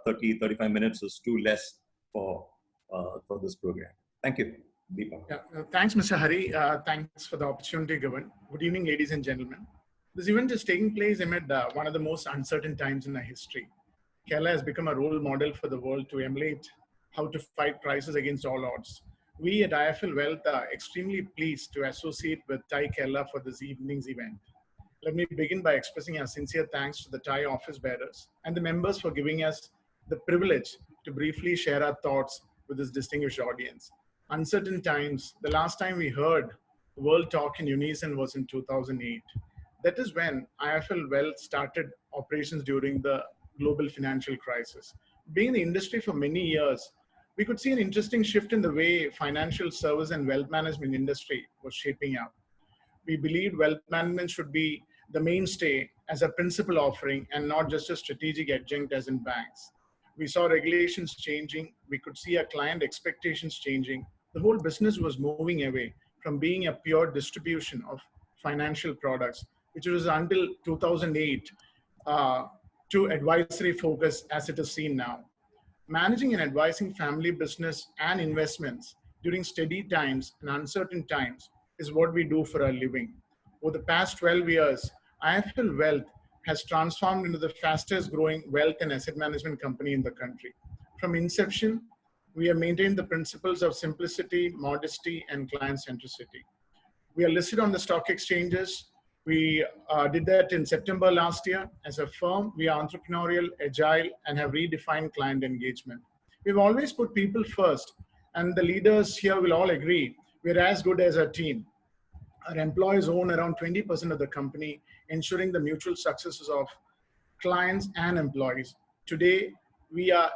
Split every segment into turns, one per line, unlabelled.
30-35 minutes is too less for this program. Thank you, Deepa.
Yeah, thanks, Mr. Hari. Thanks for the opportunity given. Good evening, ladies and gentlemen. This event is taking place amid one of the most uncertain times in our history. Kerala has become a role model for the world to emulate how to fight crisis against all odds. We at IIFL Wealth are extremely pleased to associate with TiE Kerala for this evening's event. Let me begin by expressing our sincere thanks to the TiE office bearers and the members for giving us the privilege to briefly share our thoughts with this distinguished audience. Uncertain times, the last time we heard the world talk in unison was in 2008. That is when IIFL Wealth started operations during the global financial crisis. Being in the industry for many years, we could see an interesting shift in the way financial service and wealth management industry was shaping up. We believed wealth management should be the mainstay as a principal offering and not just a strategic adjunct as in banks. We saw regulations changing. We could see our client expectations changing. The whole business was moving away from being a pure distribution of financial products, which was until 2008, to advisory focus as it is seen now. Managing and advising family business and investments during steady times and uncertain times is what we do for a living. Over the past 12 years, IIFL Wealth has transformed into the fastest growing wealth and asset management company in the country. From inception, we have maintained the principles of simplicity, modesty, and client centricity. We are listed on the stock exchanges. We did that in September last year. As a firm, we are entrepreneurial, agile, and have redefined client engagement. We've always put people first, and the leaders here will all agree we're as good as our team. Our employees own around 20% of the company, ensuring the mutual successes of clients and employees. Today, we are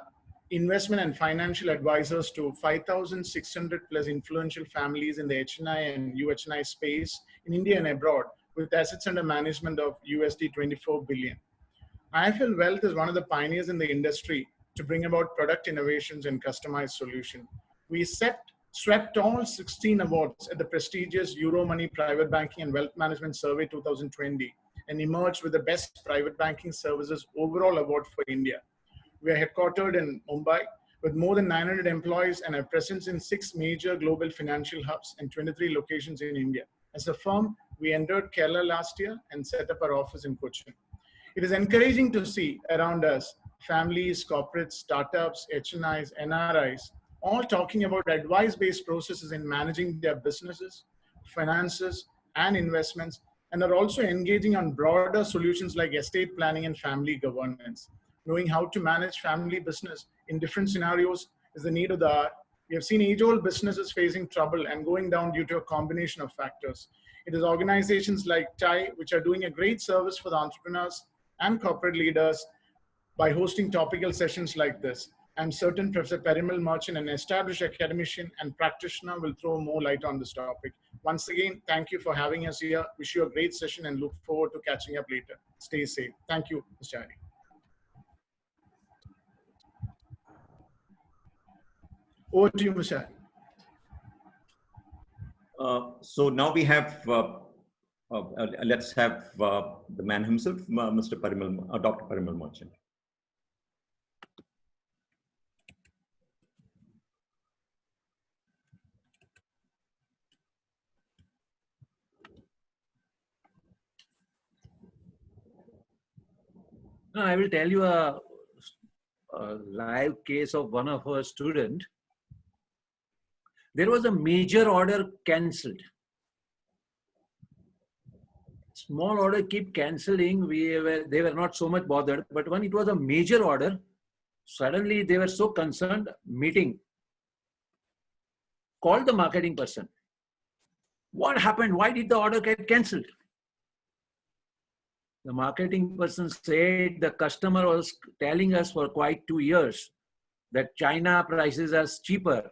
investment and financial advisors to 5,600 plus influential families in the HNI and UHNI space in India and abroad, with assets under management of USD 24 billion. IIFL Wealth is one of the pioneers in the industry to bring about product innovations and customized solutions. We swept all 16 awards at the prestigious Euromoney Private Banking and Wealth Management Survey 2020 and emerged with the Best Private Banking Services Overall Award for India. We are headquartered in Mumbai with more than 900 employees and have presence in 6 major global financial hubs and 23 locations in India. As a firm, we entered Kerala last year and set up our office in Cochin. It is encouraging to see around us families, corporates, startups, HNIs, NRIs, all talking about advice-based processes in managing their businesses, finances, and investments, and are also engaging on broader solutions like estate planning and family governance. Knowing how to manage family business in different scenarios is the need of the hour. We have seen age-old businesses facing trouble and going down due to a combination of factors. It is organizations like TiE which are doing a great service for the entrepreneurs and corporate leaders by hosting topical sessions like this. I'm certain Professor Parimal Merchant, an established academician and practitioner, will throw more light on this topic. Once again, thank you for having us here. Wish you a great session and look forward to catching up later. Stay safe. Thank you, Mr. Hari. Over to you, Mr.
Hari. So now we have, let's have the man himself, Mr. Parimal, Dr. Parimal Merchant.
No, I will tell you a live case of one of our students. There was a major order cancelled. Small order keep cancelling. They were not so much bothered, but when it was a major order, suddenly they were so concerned. Meeting. Called the marketing person. What happened? Why did the order get cancelled? The marketing person said the customer was telling us for quite 2 years that China prices are cheaper.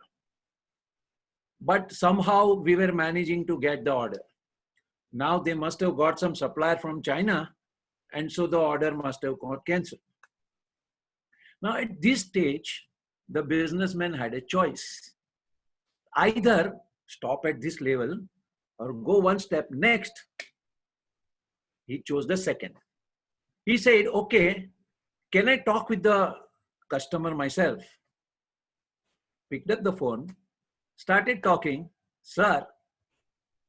But somehow we were managing to get the order. Now they must have got some supplier from China, and so the order must have got cancelled. Now at this stage, the businessman had a choice. Either stop at this level or go one step next. He chose the second. He said, okay, can I talk with the customer myself. Picked up the phone, started talking. Sir,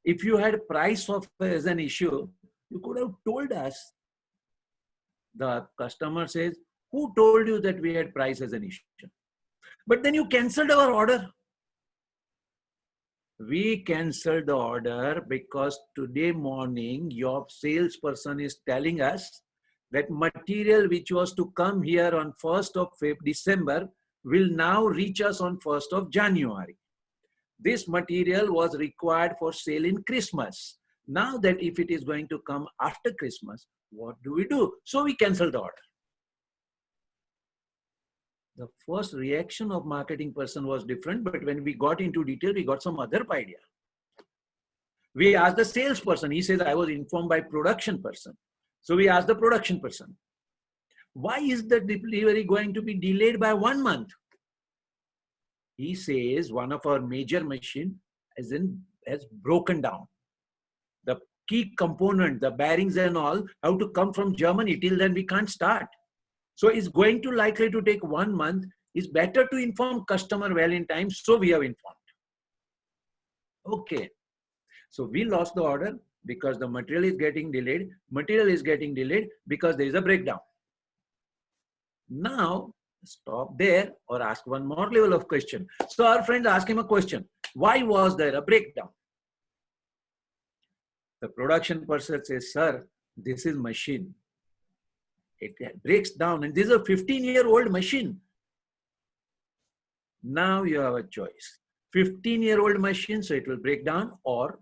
if you had price of as an issue, you could have told us. The customer says, who told you that we had price as an issue? But then you cancelled our order. We cancelled the order because today morning your salesperson is telling us that material which was to come here on 1st of December will now reach us on 1st of January. This material was required for sale in Christmas. Now that if it is going to come after Christmas, what do we do? So we cancel the order. The first reaction of marketing person was different, but when we got into detail, we got some other idea. We asked the salesperson. He says, I was informed by production person. So we asked the production person, why is the delivery going to be delayed by 1 month? He says, one of our major machine has broken down. The key component, the bearings and all, have to come from Germany. Till then we can't start. So it's going to likely to take 1 month. It's better to inform customer well in time. So we have informed. Okay. So we lost the order because the material is getting delayed. Material is getting delayed because there is a breakdown. Now, stop there or ask one more level of question. So our friends ask him a question. Why was there a breakdown? The production person says, sir, this is machine. It breaks down and this is a 15-year-old machine. Now you have a choice. 15-year-old machine, so it will break down, or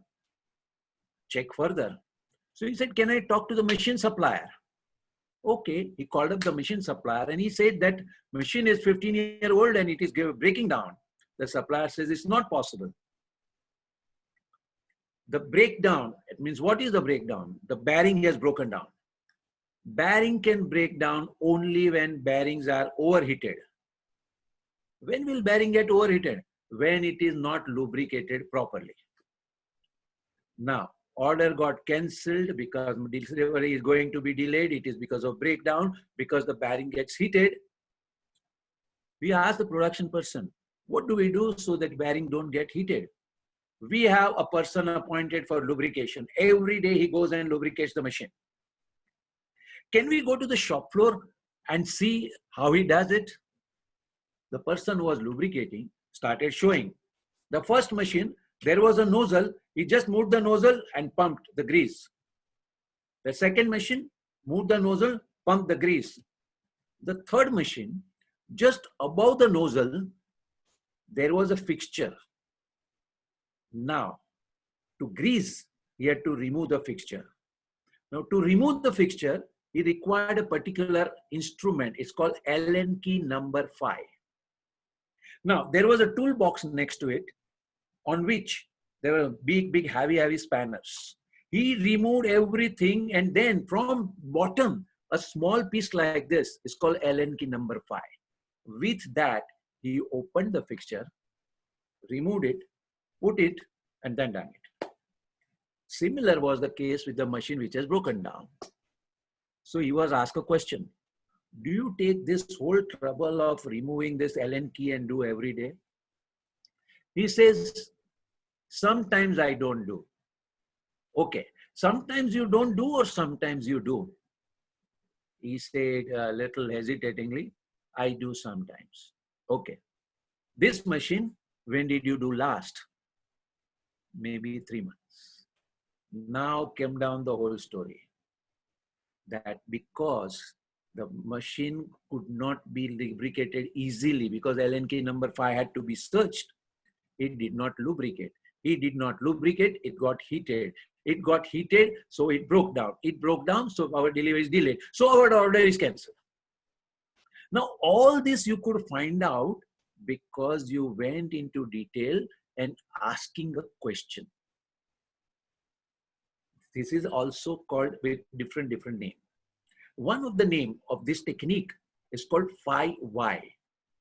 check further. So he said, can I talk to the machine supplier? Okay, he called up the machine supplier and he said that machine is 15-year-old and it is breaking down. The supplier says it's not possible. The breakdown, it means what is the breakdown? The bearing has broken down. Bearing can break down only when bearings are overheated. When will bearing get overheated? When it is not lubricated properly. Now, order got cancelled because delivery is going to be delayed. It is because of breakdown, because the bearing gets heated. We ask the production person, what do we do so that bearing don't get heated? We have a person appointed for lubrication. Every day he goes and lubricates the machine. Can we go to the shop floor and see how he does it? The person who was lubricating started showing. The first machine, there was a nozzle. He just moved the nozzle and pumped the grease. The second machine, moved the nozzle, pumped the grease. The third machine, just above the nozzle, there was a fixture. Now, to grease, he had to remove the fixture. Now, to remove the fixture, he required a particular instrument. It's called Allen key number 5. Now, there was a toolbox next to it on which there were big, heavy spanners. He removed everything and then from bottom, a small piece like this is called Allen key number 5. With that, he opened the fixture, removed it, put it, and then done it. Similar was the case with the machine which has broken down. So he was asked a question. Do you take this whole trouble of removing this Allen key and do every day? He says, sometimes I don't do. Okay, sometimes you don't do or sometimes you do. He said a little hesitatingly, I do sometimes. Okay, this machine, when did you do last? Maybe 3 months. Now came down the whole story. That because the machine could not be lubricated easily because Allen key number 5 had to be searched. It did not lubricate. It did not lubricate, it got heated. It got heated, so it broke down. It broke down, so our delivery is delayed. So our order is cancelled. Now, all this you could find out because you went into detail and asking a question. This is also called with different name. One of the name of this technique is called phi Y.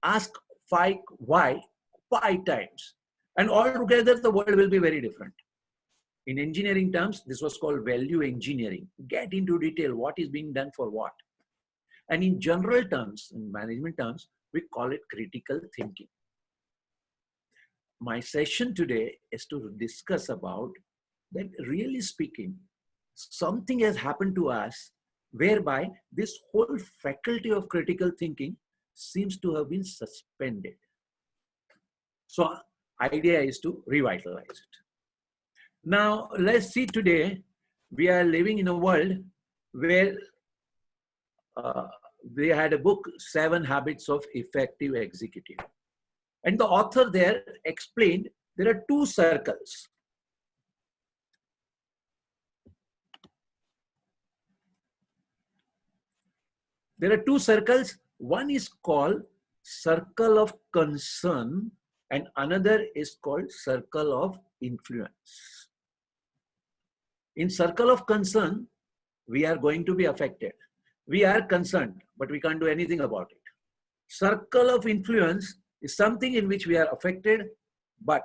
Ask phi Y 5 times. And altogether the world will be very different. In engineering terms, this was called value engineering. Get into detail what is being done for what. And in general terms, in management terms, We call it critical thinking. My session today is to discuss about that, really speaking, something has happened to us whereby this whole faculty of critical thinking seems to have been suspended. So idea is to revitalize it. Now, let's see, today we are living in a world where we had a book, 7 Habits of Effective Executive. And the author there explained there are 2 circles. There are 2 circles. One is called circle of concern and another is called circle of influence. In circle of concern, we are going to be affected. We are concerned, but we can't do anything about it. Circle of influence is something in which we are affected, but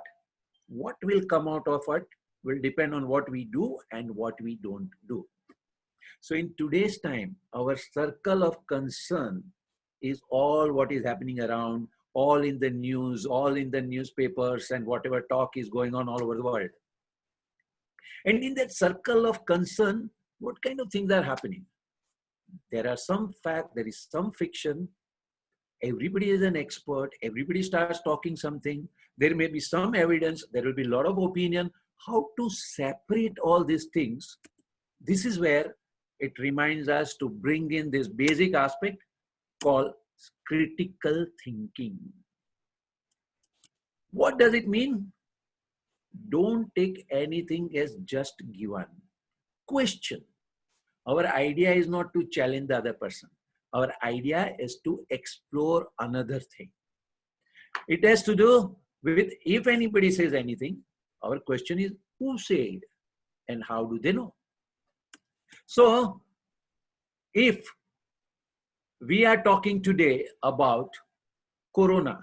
what will come out of it will depend on what we do and what we don't do. So in today's time, our circle of concern is all what is happening around, all in the news, all in the newspapers, and whatever talk is going on all over the world. And in that circle of concern, what kind of things are happening? There are some fact, there is some fiction. Everybody is an expert. Everybody starts talking something. There may be some evidence. There will be a lot of opinion. How to separate all these things? This is where it reminds us to bring in this basic aspect called critical thinking. What does it mean? Don't take anything as just given. Question. Our idea is not to challenge the other person. Our idea is to explore another thing. It has to do with, if anybody says anything, our question is who said and how do they know? So if we are talking today about Corona,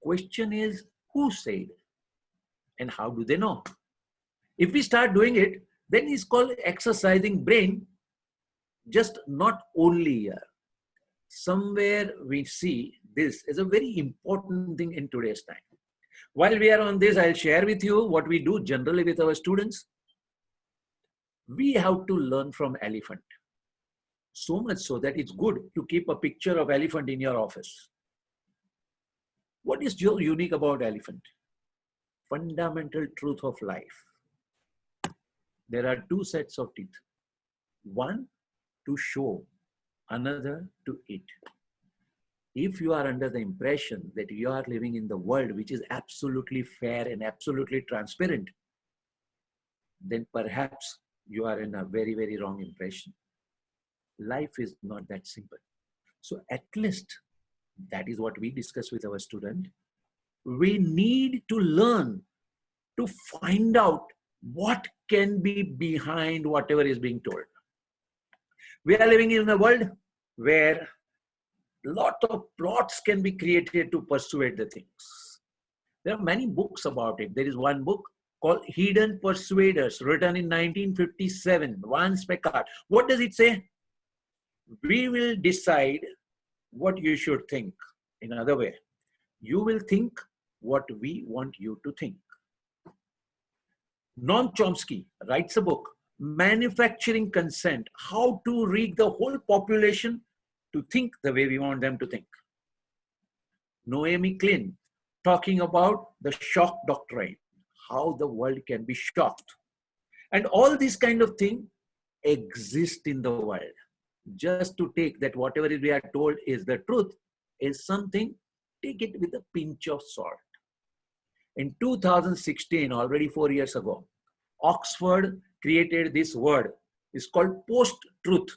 question is who said and how do they know? If we start doing it, then it's called exercising brain, just not only here. Somewhere we see this is a very important thing in today's time. While we are on this, I'll share with you what we do generally with our students. We have to learn from elephant. So much so that it's good to keep a picture of elephant in your office. What is so unique about elephant? Fundamental truth of life. There are 2 sets of teeth. One to show, another to eat. If you are under the impression that you are living in the world which is absolutely fair and absolutely transparent, then perhaps you are in a very, very wrong impression. Life is not that simple. So at least that is what we discuss with our student. We need to learn to find out what can be behind whatever is being told. We are living in a world where a lot of plots can be created to persuade the things. There are many books about it. There is one book called Hidden Persuaders, written in 1957, Vance Packard. What does it say? We will decide what you should think. In another way, you will think what we want you to think. Noam Chomsky writes a book, Manufacturing Consent, how to rig the whole population to think the way we want them to think. Noemi Klein talking about the shock doctrine, how the world can be shocked. And all these kind of things exist in the world. Just to take that whatever we are told is the truth is something, take it with a pinch of salt. In 2016, already 4 years ago, Oxford created this word. It's called post-truth.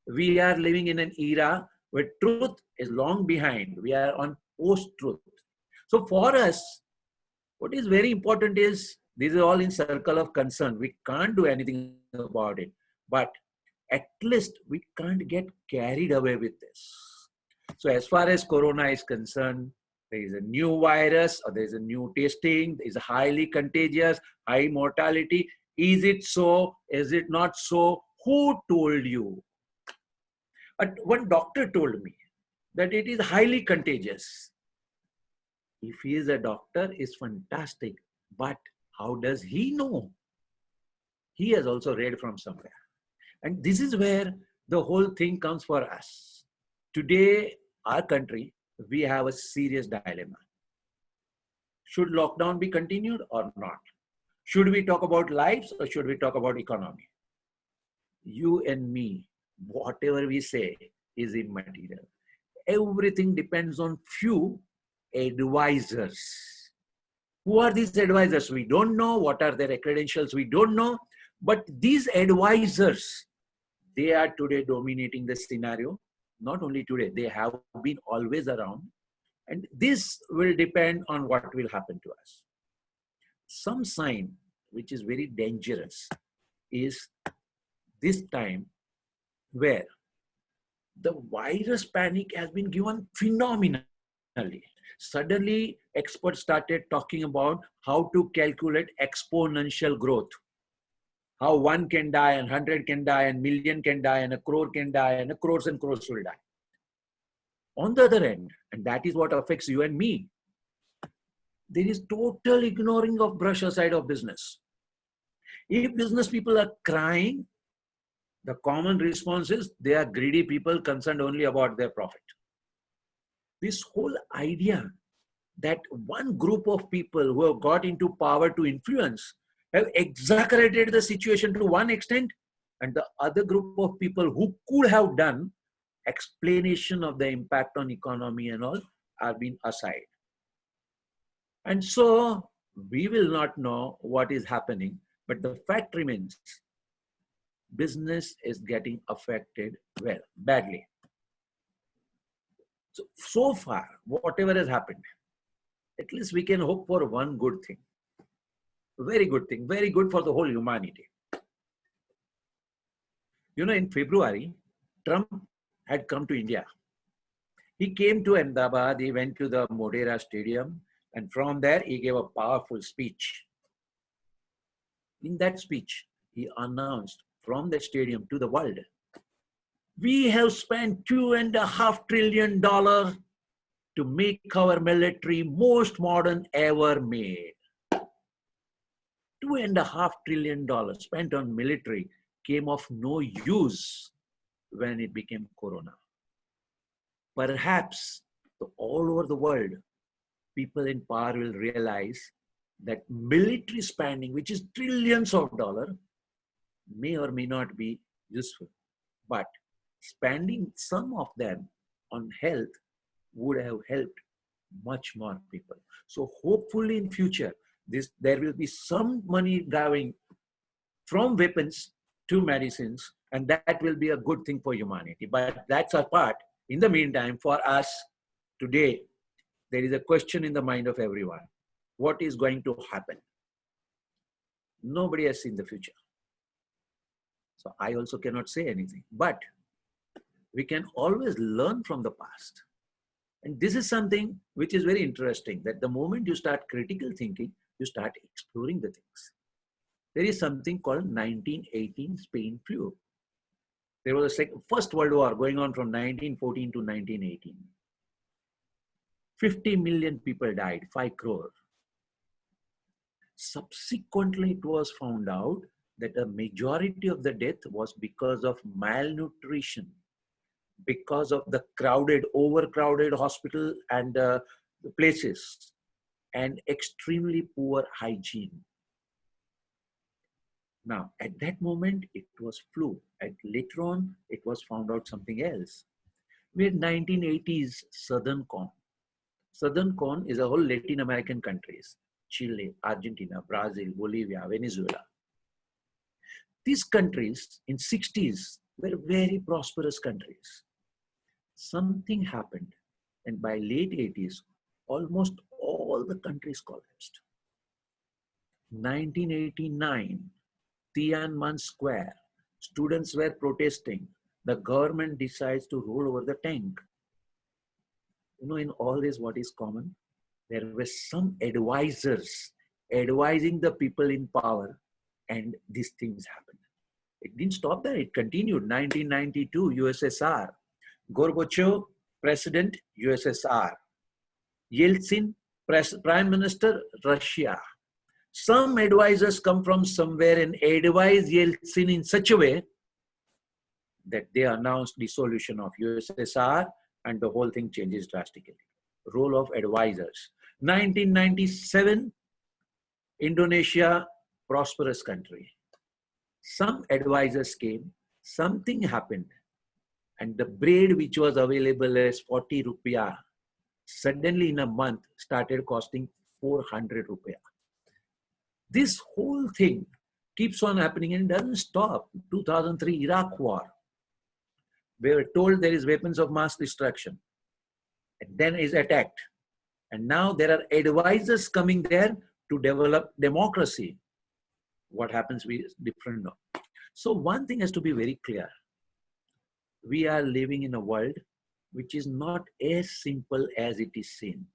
We are living in an era where truth is long behind. We are on post-truth. So for us, what is very important is, this is all in circle of concern. We can't do anything about it. But at least we can't get carried away with this. So as far as Corona is concerned, there is a new virus or there is a new testing, there is a highly contagious, high mortality. Is it so? Is it not so? Who told you? One doctor told me that it is highly contagious. If he is a doctor, it's fantastic. But how does he know? He has also read from somewhere. And this is where the whole thing comes for us. Today, our country, we have a serious dilemma. Should lockdown be continued or not? Should we talk about lives or should we talk about economy? You and me, whatever we say is immaterial. Everything depends on few advisors. Who are these advisors? We don't know. What are their credentials? We don't know. But these advisors, they are today dominating the scenario. Not only today, they have been always around. And this will depend on what will happen to us. Some sign, which is very dangerous, is this time where the virus panic has been given phenomenally. Suddenly, experts started talking about how to calculate exponential growth. How 1 can die, and 100 can die, and million can die, and a crore can die, and a crores and crores will die. On the other end, and that is what affects you and me, there is total ignoring of brush aside of business. If business people are crying, the common response is they are greedy people concerned only about their profit. This whole idea that one group of people who have got into power to influence have exaggerated the situation to one extent, and the other group of people who could have done explanation of the impact on economy and all are being aside. And so we will not know what is happening, but the fact remains, business is getting affected badly. So far, whatever has happened, at least we can hope for one good thing. Very good thing, very good for the whole humanity. You know, in February, Trump had come to India. He came to Ahmedabad, he went to the Modera Stadium, and from there he gave a powerful speech. In that speech, he announced from the stadium to the world, we have spent $2.5 trillion to make our military most modern ever made. $2.5 trillion spent on military came of no use when it became Corona. Perhaps all over the world, people in power will realize that military spending, which is trillions of dollars, may or may not be useful. But spending some of them on health would have helped much more people. So hopefully in future, there will be some money going from weapons to medicines, and that will be a good thing for humanity. But that's our part. In the meantime, for us today, there is a question in the mind of everyone. What is going to happen? Nobody has seen the future. So I also cannot say anything, but we can always learn from the past. And this is something which is very interesting, that the moment you start critical thinking, you start exploring the things. There is something called 1918 Spain flu. There was a First World War going on from 1914 to 1918. 50 million people died, 5 crore. Subsequently, it was found out that a majority of the death was because of malnutrition, because of the overcrowded hospital and places, and extremely poor hygiene. Now, at that moment, it was flu. And later on, it was found out something else. We had 1980s Southern Cone. Southern Cone is a whole Latin American countries, Chile, Argentina, Brazil, Bolivia, Venezuela. These countries in 60s were very prosperous countries. Something happened, and by late 80s, almost all the countries collapsed. 1989, Tiananmen Square, students were protesting. The government decides to roll over the tank. You know, in all this, what is common? There were some advisors advising the people in power, and these things happened. It didn't stop there. It continued. 1992, USSR. Gorbachev President, USSR. Yeltsin, Prime Minister, Russia. Some advisors come from somewhere and advise Yeltsin in such a way that they announced dissolution of USSR and the whole thing changes drastically. Role of advisors. 1997, Indonesia, prosperous country. Some advisors came, something happened, and the bread which was available as 40 rupiah, suddenly in a month started costing 400 rupiah. This whole thing keeps on happening and doesn't stop. 2003 Iraq war. We were told there is weapons of mass destruction, and then is attacked. And now there are advisors coming there to develop democracy. What happens is different now. So one thing has to be very clear. We are living in a world which is not as simple as it is seen.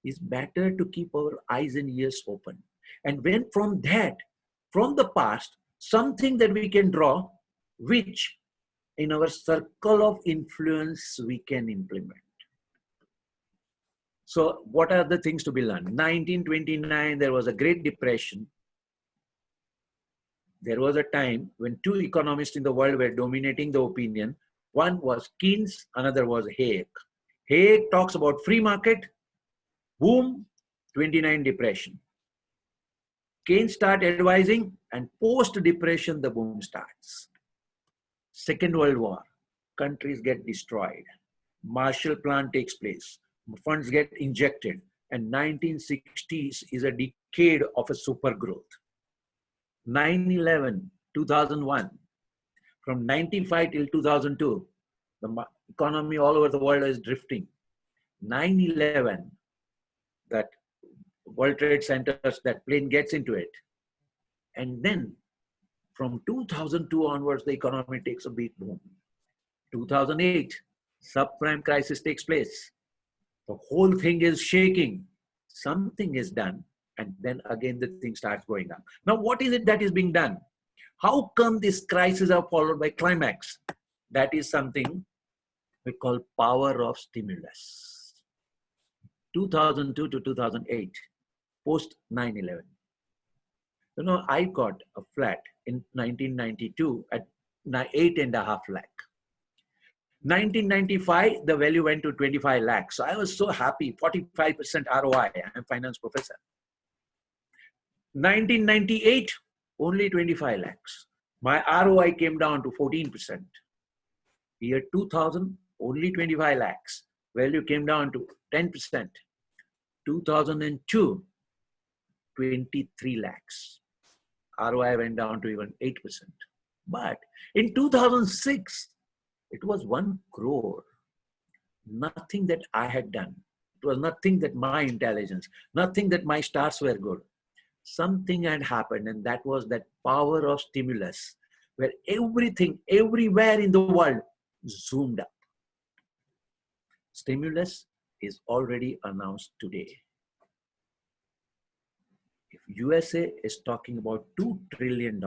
It's better to keep our eyes and ears open. And when from that, from the past, something that we can draw, which in our circle of influence we can implement. So what are the things to be learned? 1929, there was a Great Depression. There was a time when two economists in the world were dominating the opinion. One was Keynes, another was Hayek. Hayek talks about free market, boom, 29 depression. Keynes start advising, and post-depression, the boom starts. Second World War, countries get destroyed. Marshall Plan takes place. Funds get injected. And 1960s is a decade of a super growth. 9/11, 2001, from 95 till 2002, the economy all over the world is drifting. 9/11, that World Trade Centers, that plane gets into it. And then from 2002 onwards, the economy takes a big boom. 2008, subprime crisis takes place. The whole thing is shaking. Something is done. And then again, the thing starts going up. Now, what is it that is being done? How come these crises are followed by climax? That is something we call power of stimulus. 2002 to 2008, post 9/11. You know, I got a flat in 1992 at 8.5 lakh. 1995, the value went to 25 lakhs. So I was so happy, 45% ROI. I'm a finance professor. 1998, only 25 lakhs. My ROI came down to 14%. Year 2000, only 25 lakhs. Value came down to 10%. 2002, 23 lakhs. ROI went down to even 8%. But in 2006, it was 1 crore. Nothing that I had done. It was nothing that my intelligence, nothing that my stars were good. Something had happened, and that was that power of stimulus, where everything, everywhere in the world zoomed up. Stimulus is already announced today. If USA is talking about $2 trillion,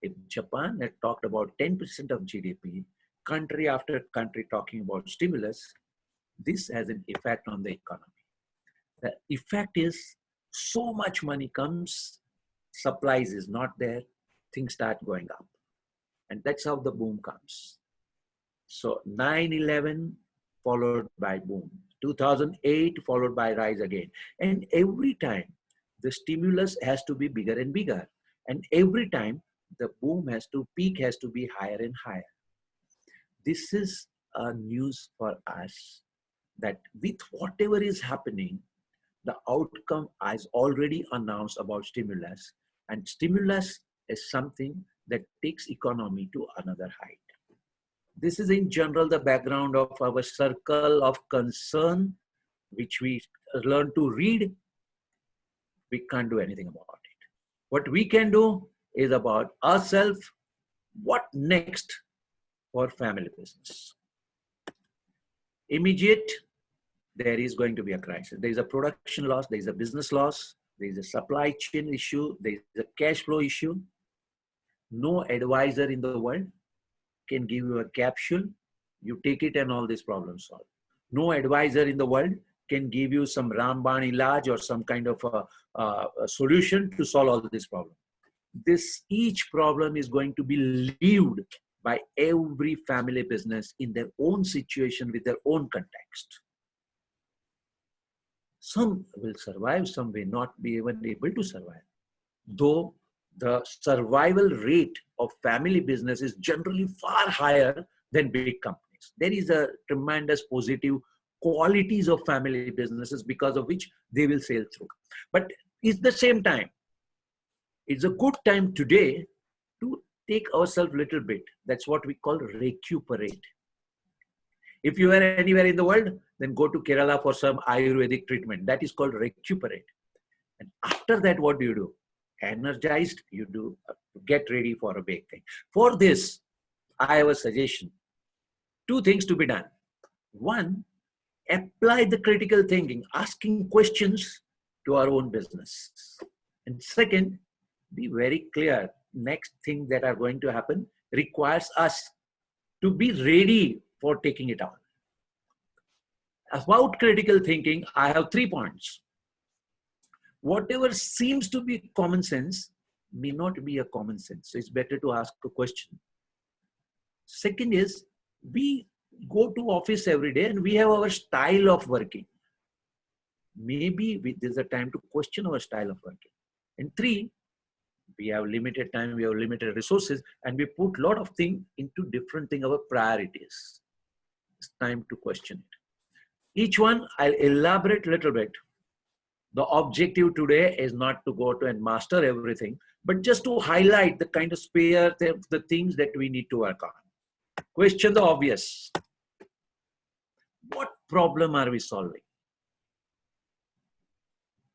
if Japan had talked about 10% of GDP, country after country talking about stimulus, this has an effect on the economy. The effect is so much money comes, supplies is not there, things start going up. And that's how the boom comes. So 9/11 followed by boom. 2008 followed by rise again. And every time the stimulus has to be bigger and bigger. And every time the boom has to, peak has to be higher and higher. This is a news for us that with whatever is happening, the outcome is already announced about stimulus, and stimulus is something that takes economy to another height. This is in general the background of our circle of concern, which we learn to read. We can't do anything about it. What we can do is about ourselves, what next for family business. Immediate, there is going to be a crisis. There is a production loss, there is a business loss, there is a supply chain issue, there is a cash flow issue. No advisor in the world can give you a capsule You take it and all these problems solved. No advisor in the world can give you some Ramban ilaj or some kind of a solution to solve all these problems. Each problem is going to be lived by every family business in their own situation with their own context. Some will survive, some may not be even able to survive. Though the survival rate of family business is generally far higher than big companies. There is a tremendous positive qualities of family businesses because of which they will sail through. But it's the same time, it's a good time today to take ourselves a little bit. That's what we call recuperate. If you are anywhere in the world, then go to Kerala for some Ayurvedic treatment. That is called recuperate. And after that, what do? Energized, you do get ready for a big thing. For this, I have a suggestion. 2 things to be done. 1, apply the critical thinking, asking questions to our own business. And second, be very clear. Next thing that are going to happen requires us to be ready for taking it on. About critical thinking, I have 3 points. Whatever seems to be common sense may not be a common sense. So it's better to ask a question. Second is, we go to office every day and we have our style of working. Maybe there's a time to question our style of working. And 3, we have limited time, we have limited resources, and we put a lot of things into different things, our priorities. It's time to question it. Each one, I'll elaborate a little bit. The objective today is not to go to and master everything, but just to highlight the kind of the things that we need to work on. Question the obvious. What problem are we solving?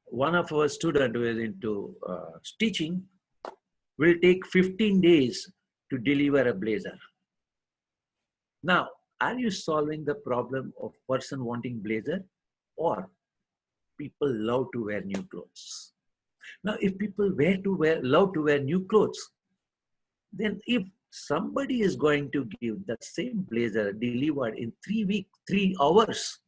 One of our students who is into stitching will take 15 days to deliver a blazer. Now, are you solving the problem of person wanting blazer, or people love to wear new clothes? Now, if people love to wear new clothes, then if somebody is going to give the same blazer delivered in 3 hours,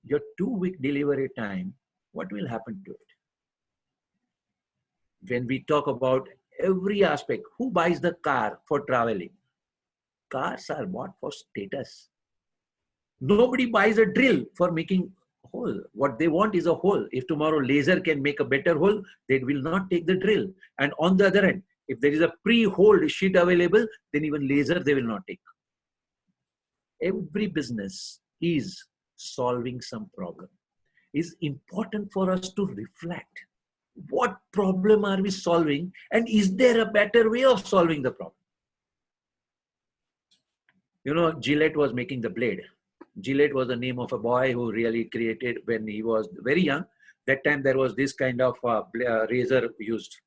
your 2-week delivery time, what will happen to it? When we talk about every aspect, who buys the car for traveling? Cars are bought for status. Nobody buys a drill for making a hole. What they want is a hole. If tomorrow laser can make a better hole, they will not take the drill. And on the other hand, if there is a pre-holed sheet available, then even laser they will not take. Every business is solving some problem. It's important for us to reflect. What problem are we solving, and is there a better way of solving the problem? You know, Gillette was making the blade. Gillette was the name of a boy who really created when he was very young. That time there was this kind of razor used.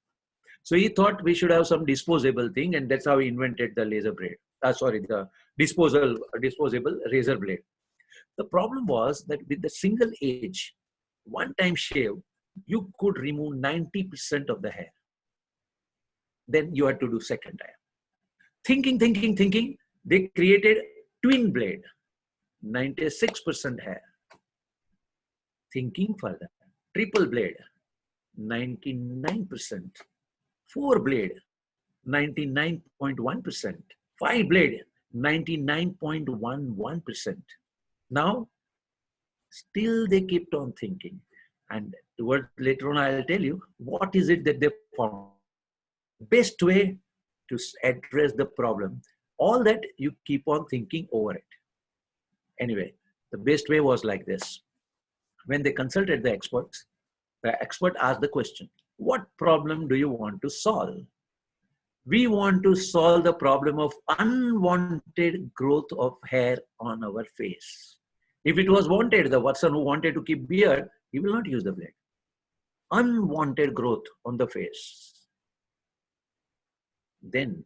So he thought we should have some disposable thing, and that's how he invented the laser blade. The disposable razor blade. The problem was that with the single edge, one-time shave, you could remove 90% of the hair. Then you had to do second time. Thinking, they created twin blade, 96% hair. Thinking further, triple blade, 99%. 4 blade, 99.1%. 5 blade, 99.11%. Now, still they kept on thinking. And later on, I'll tell you what is it that they found. Best way to address the problem. All that you keep on thinking over it. Anyway, the best way was like this. When they consulted the expert asked the question, what problem do you want to solve? We want to solve the problem of unwanted growth of hair on our face. If it was wanted, the person who wanted to keep beard, he will not use the blade. Unwanted growth on the face. Then,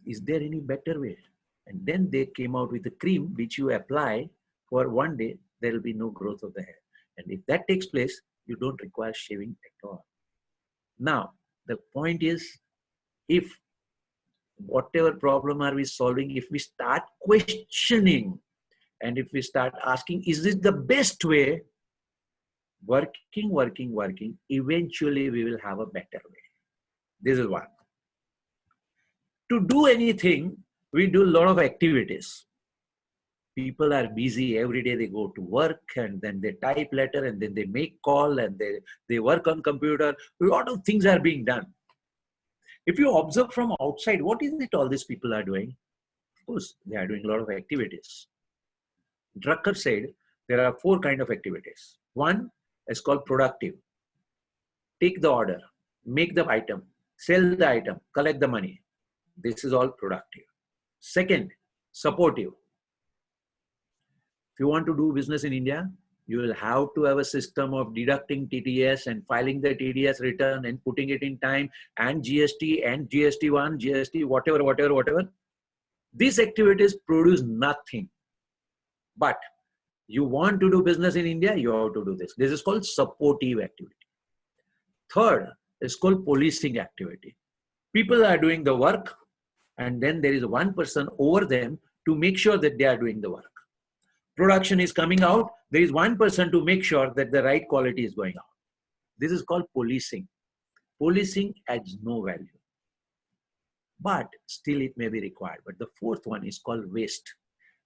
is there any better way? And then they came out with a cream which you apply for 1 day, there will be no growth of the hair. And if that takes place, you don't require shaving at all. Now, the point is, if whatever problem are we solving, if we start questioning and if we start asking, is this the best way? Working, eventually we will have a better way. This is one. To do anything, we do a lot of activities. People are busy every day. They go to work and then they type letter and then they make call and they work on computer. A lot of things are being done. If you observe from outside, what is it all these people are doing? Of course, they are doing a lot of activities. Drucker said there are 4 kinds of activities. One is called productive. Take the order, make the item, sell the item, collect the money. This is all productive. Second, supportive. If you want to do business in India, you will have to have a system of deducting TDS and filing the TDS return and putting it in time and GST and GST1, GST, whatever. These activities produce nothing. But you want to do business in India, you have to do this. This is called supportive activity. Third is called policing activity. People are doing the work and then there is one person over them to make sure that they are doing the work. Production is coming out, there is one person to make sure that the right quality is going out. This is called policing. Policing adds no value, but still it may be required. But the fourth one is called waste.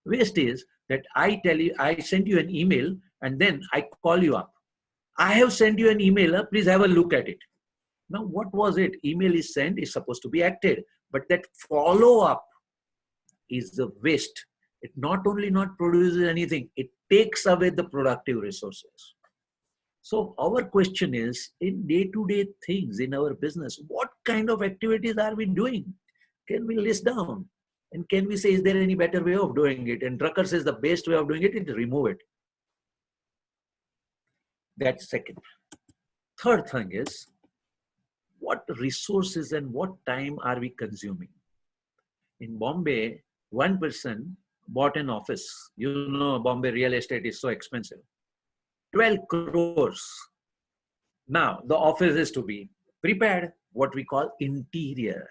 Waste is that I tell you, I send you an email and then I call you up. I have sent you an email, please have a look at it. Now, what was it? Email is sent, is supposed to be acted, but that follow-up is the waste. It not only not produces anything, it takes away the productive resources. So our question is, in day-to-day things in our business, what kind of activities are we doing? Can we list down? And can we say, is there any better way of doing it? And Drucker says the best way of doing it is remove it. That's second. Third thing is, what resources and what time are we consuming? In Bombay, one person bought an office. You know, Bombay real estate is so expensive. 12 crores. Now, the office is to be prepared, what we call interior.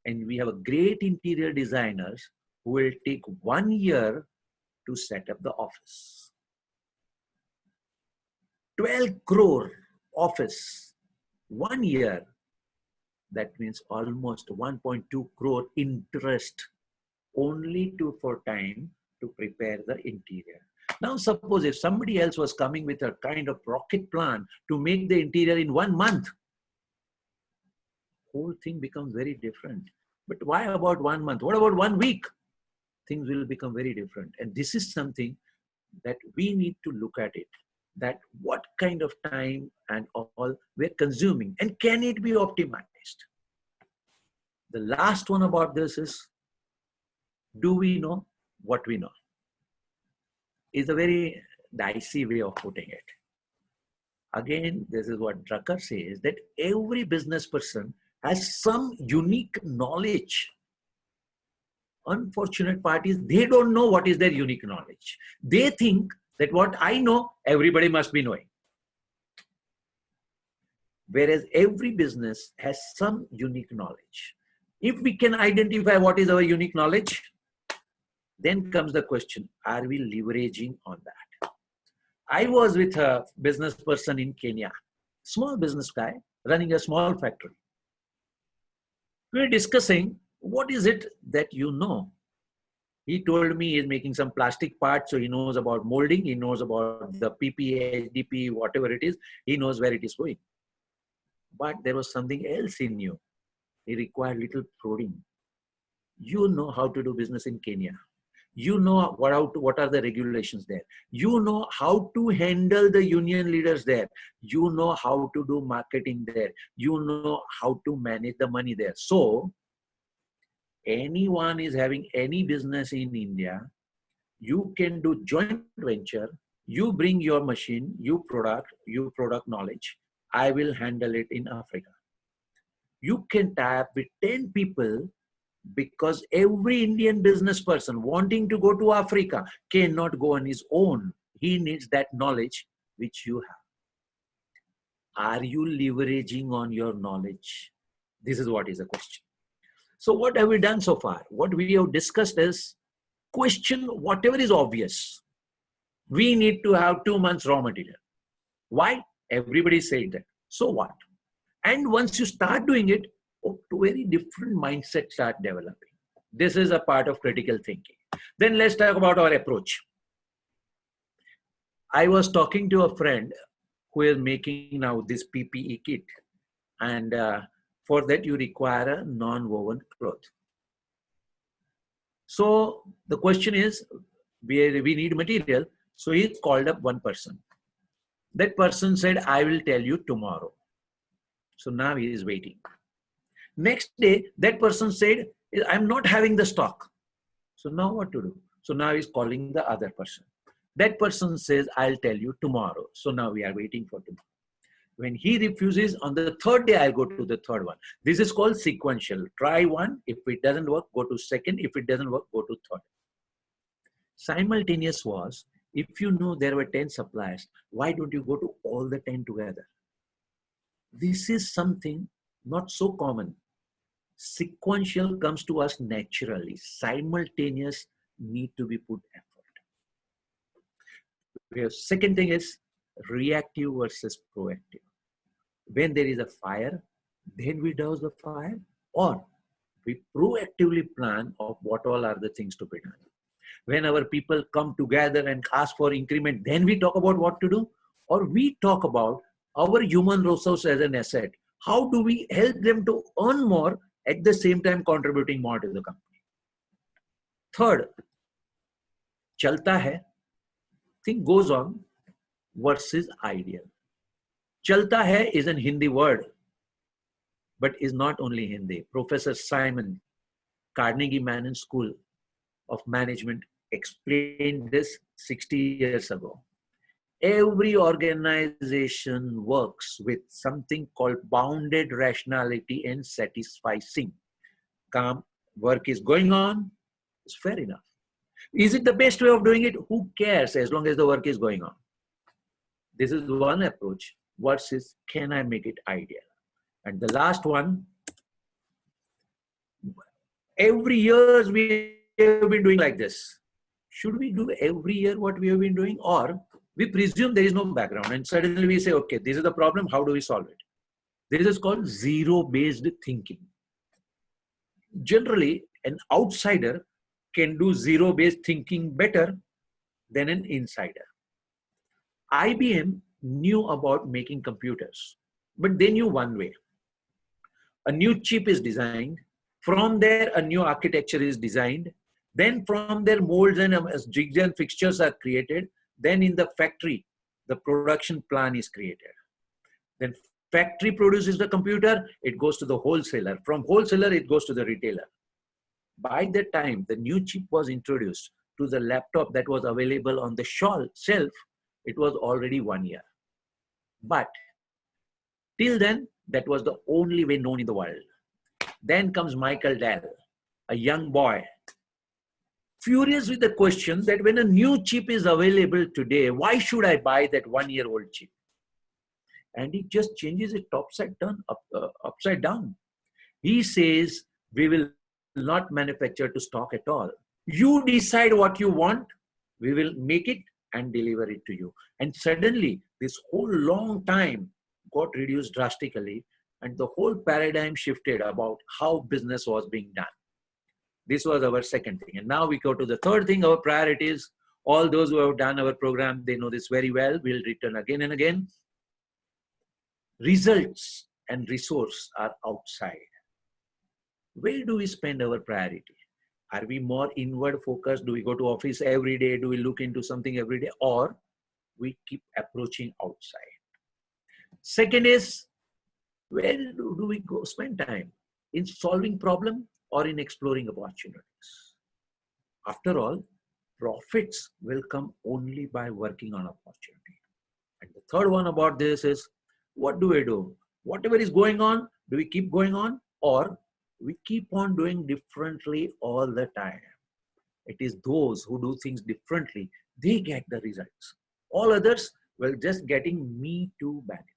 And we have a great interior designers who will take 1 year to set up the office. 12 crore office, 1 year. That means almost 1.2 crore interest only for time to prepare the interior. Now suppose if somebody else was coming with a kind of rocket plan to make the interior in 1 month, whole thing becomes very different. But why about 1 month? What about 1 week? Things will become very different. And this is something that we need to look at it, that what kind of time and all we're consuming and can it be optimized? The last one about this is, do we know what we know? Is a very dicey way of putting it. Again, this is what Drucker says, that every business person has some unique knowledge. Unfortunate part is they don't know what is their unique knowledge. They think that what I know, everybody must be knowing. Whereas every business has some unique knowledge. If we can identify what is our unique knowledge, then comes the question, are we leveraging on that? I was with a business person in Kenya, small business guy running a small factory. We were discussing, what is it that you know? He told me he's making some plastic parts, so he knows about molding, he knows about the PP, HDP, whatever it is, he knows where it is going. But there was something else he knew. He required little prodding. You know how to do business in Kenya. You know what are the regulations there. You know how to handle the union leaders there. You know how to do marketing there. You know how to manage the money there. So, anyone is having any business in India, you can do joint venture. You bring your machine, you product knowledge. I will handle it in Africa. You can tap with 10 people, because every Indian business person wanting to go to Africa cannot go on his own. He needs that knowledge which you have. Are you leveraging on your knowledge? This is what is the question. So what have we done so far? What we have discussed is question whatever is obvious. We need to have 2 months raw material. Why? Everybody said that. So what? And once you start doing it, very different mindsets start developing. This is a part of critical thinking. Then let's talk about our approach. I was talking to a friend who is making now this PPE kit. And for that, you require a non-woven cloth. So the question is, we need material. So he called up one person. That person said, I will tell you tomorrow. So now he is waiting. Next day, that person said, I'm not having the stock. So now what to do? So now he's calling the other person. That person says, I'll tell you tomorrow. So now we are waiting for tomorrow. When he refuses, on the third day, I'll go to the third one. This is called sequential. Try one. If it doesn't work, go to second. If it doesn't work, go to third. Simultaneous was, if you know there were 10 suppliers, why don't you go to all the 10 together? This is something not so common. Sequential comes to us naturally. Simultaneous need to be put effort. Second thing is reactive versus proactive. When there is a fire, then we douse the fire, or we proactively plan of what all are the things to be done. When our people come together and ask for increment, then we talk about what to do, or we talk about our human resource as an asset. How do we help them to earn more at the same time contributing more to the company? Third, chalta hai, thing goes on versus ideal. Chalta hai is an Hindi word, but is not only Hindi. Professor Simon, Carnegie Mellon School of Management, explained this 60 years ago. Every organization works with something called bounded rationality and satisficing. Work is going on, it's fair enough. Is it the best way of doing it? Who cares as long as the work is going on? This is one approach versus can I make it ideal? And the last one, every year we have been doing like this. Should we do every year what we have been doing, or we presume there is no background and suddenly we say, okay, this is the problem, how do we solve it? This is called zero-based thinking. Generally, an outsider can do zero-based thinking better than an insider. IBM knew about making computers, but they knew one way. A new chip is designed. From there, a new architecture is designed. Then from there, molds and jigs and fixtures are created. Then in the factory, the production plan is created. Then factory produces the computer, it goes to the wholesaler. From wholesaler, it goes to the retailer. By the time the new chip was introduced to the laptop that was available on the shelf, it was already 1 year. But till then, that was the only way known in the world. Then comes Michael Dell, a young boy, furious with the question that when a new chip is available today, why should I buy that 1-year-old chip? And he just changes it upside down. He says, we will not manufacture to stock at all. You decide what you want, we will make it and deliver it to you. And suddenly, this whole long time got reduced drastically, and the whole paradigm shifted about how business was being done. This was our second thing. And now we go to the third thing, our priorities. All those who have done our program, they know this very well. We'll return again and again. Results and resource are outside. Where do we spend our priority? Are we more inward focused? Do we go to office every day? Do we look into something every day? Or we keep approaching outside? Second is, where do we go spend time? In solving problem or in exploring opportunities? After all, profits will come only by working on opportunity. And the third one about this is, what do we do? Whatever is going on, do we keep going on, or we keep on doing differently all the time? It is those who do things differently, they get the results. All others will just getting me too benefits.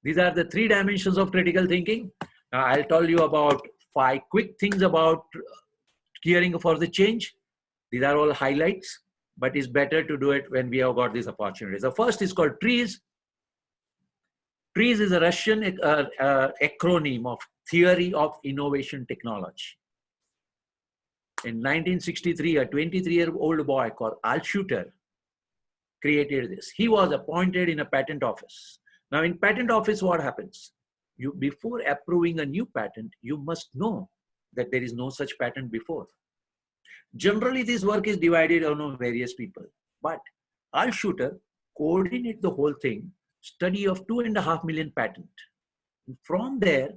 These are the 3 dimensions of critical thinking. Now I'll tell you about 5 quick things about caring for the change. These are all highlights, but it's better to do it when we have got these opportunities. The first is called TRIZ. TRIZ is a Russian acronym of Theory of Innovation Technology. In 1963, a 23-year-old boy called Altshuter created this. He was appointed in a patent office. Now in patent office, what happens? You, before approving a new patent, you must know that there is no such patent before. Generally, this work is divided on various people, but Altshuter coordinated the whole thing, study of 2.5 million patent. From there,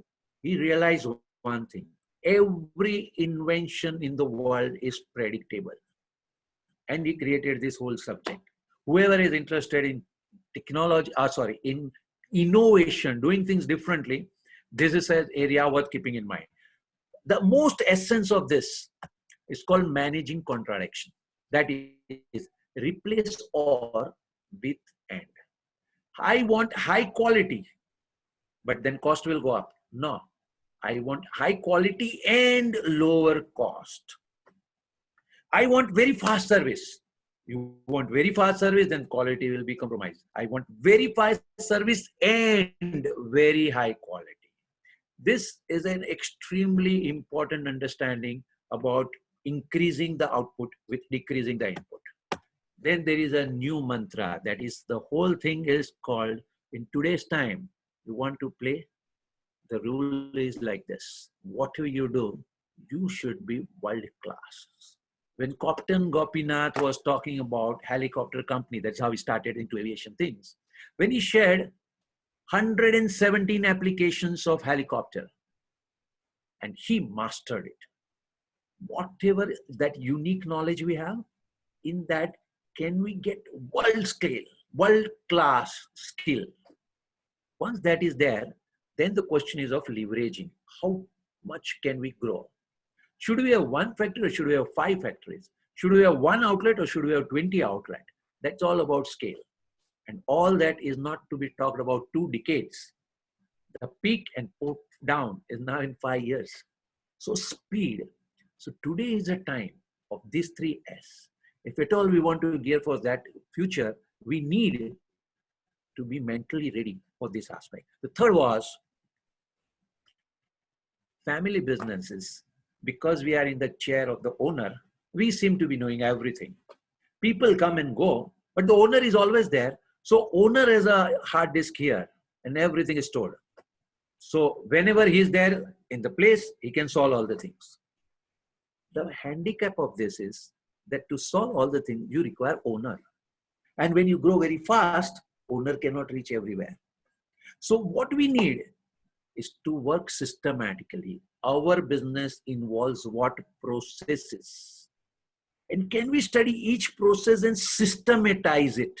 he realized one thing: every invention in the world is predictable. And he created this whole subject. Whoever is interested in technology, in innovation, doing things differently, this is an area worth keeping in mind. The most essence of this is called managing contradiction. That is, replace or with and. I want high quality, but then cost will go up. No, I want high quality and lower cost. I want very fast service. You want very fast service, then quality will be compromised. I want very fast service and very high quality. This is an extremely important understanding about increasing the output with decreasing the input. Then there is a new mantra, that is, the whole thing is called, in today's time, you want to play, the rule is like this: whatever you do, you should be world class. When Captain Gopinath was talking about helicopter company, that's how he started into aviation things. When he shared 117 applications of helicopter, and he mastered it. Whatever that unique knowledge we have, in that, can we get world scale, world class skill? Once that is there, then the question is of leveraging. How much can we grow? Should we have 1 factory or should we have 5 factories? Should we have 1 outlet or should we have 20 outlets? That's all about scale. And all that is not to be talked about 2 decades. The peak and down is now in 5 years. So speed. So today is a time of these 3 S. If at all we want to gear for that future, we need to be mentally ready for this aspect. The third was family businesses. Because we are in the chair of the owner, we seem to be knowing everything. People come and go, but the owner is always there. So owner has a hard disk here and everything is stored. So whenever he's there in the place, he can solve all the things. The handicap of this is that to solve all the things, you require owner. And when you grow very fast, owner cannot reach everywhere. So what we need is to work systematically. Our business involves what processes? And can we study each process and systematize it?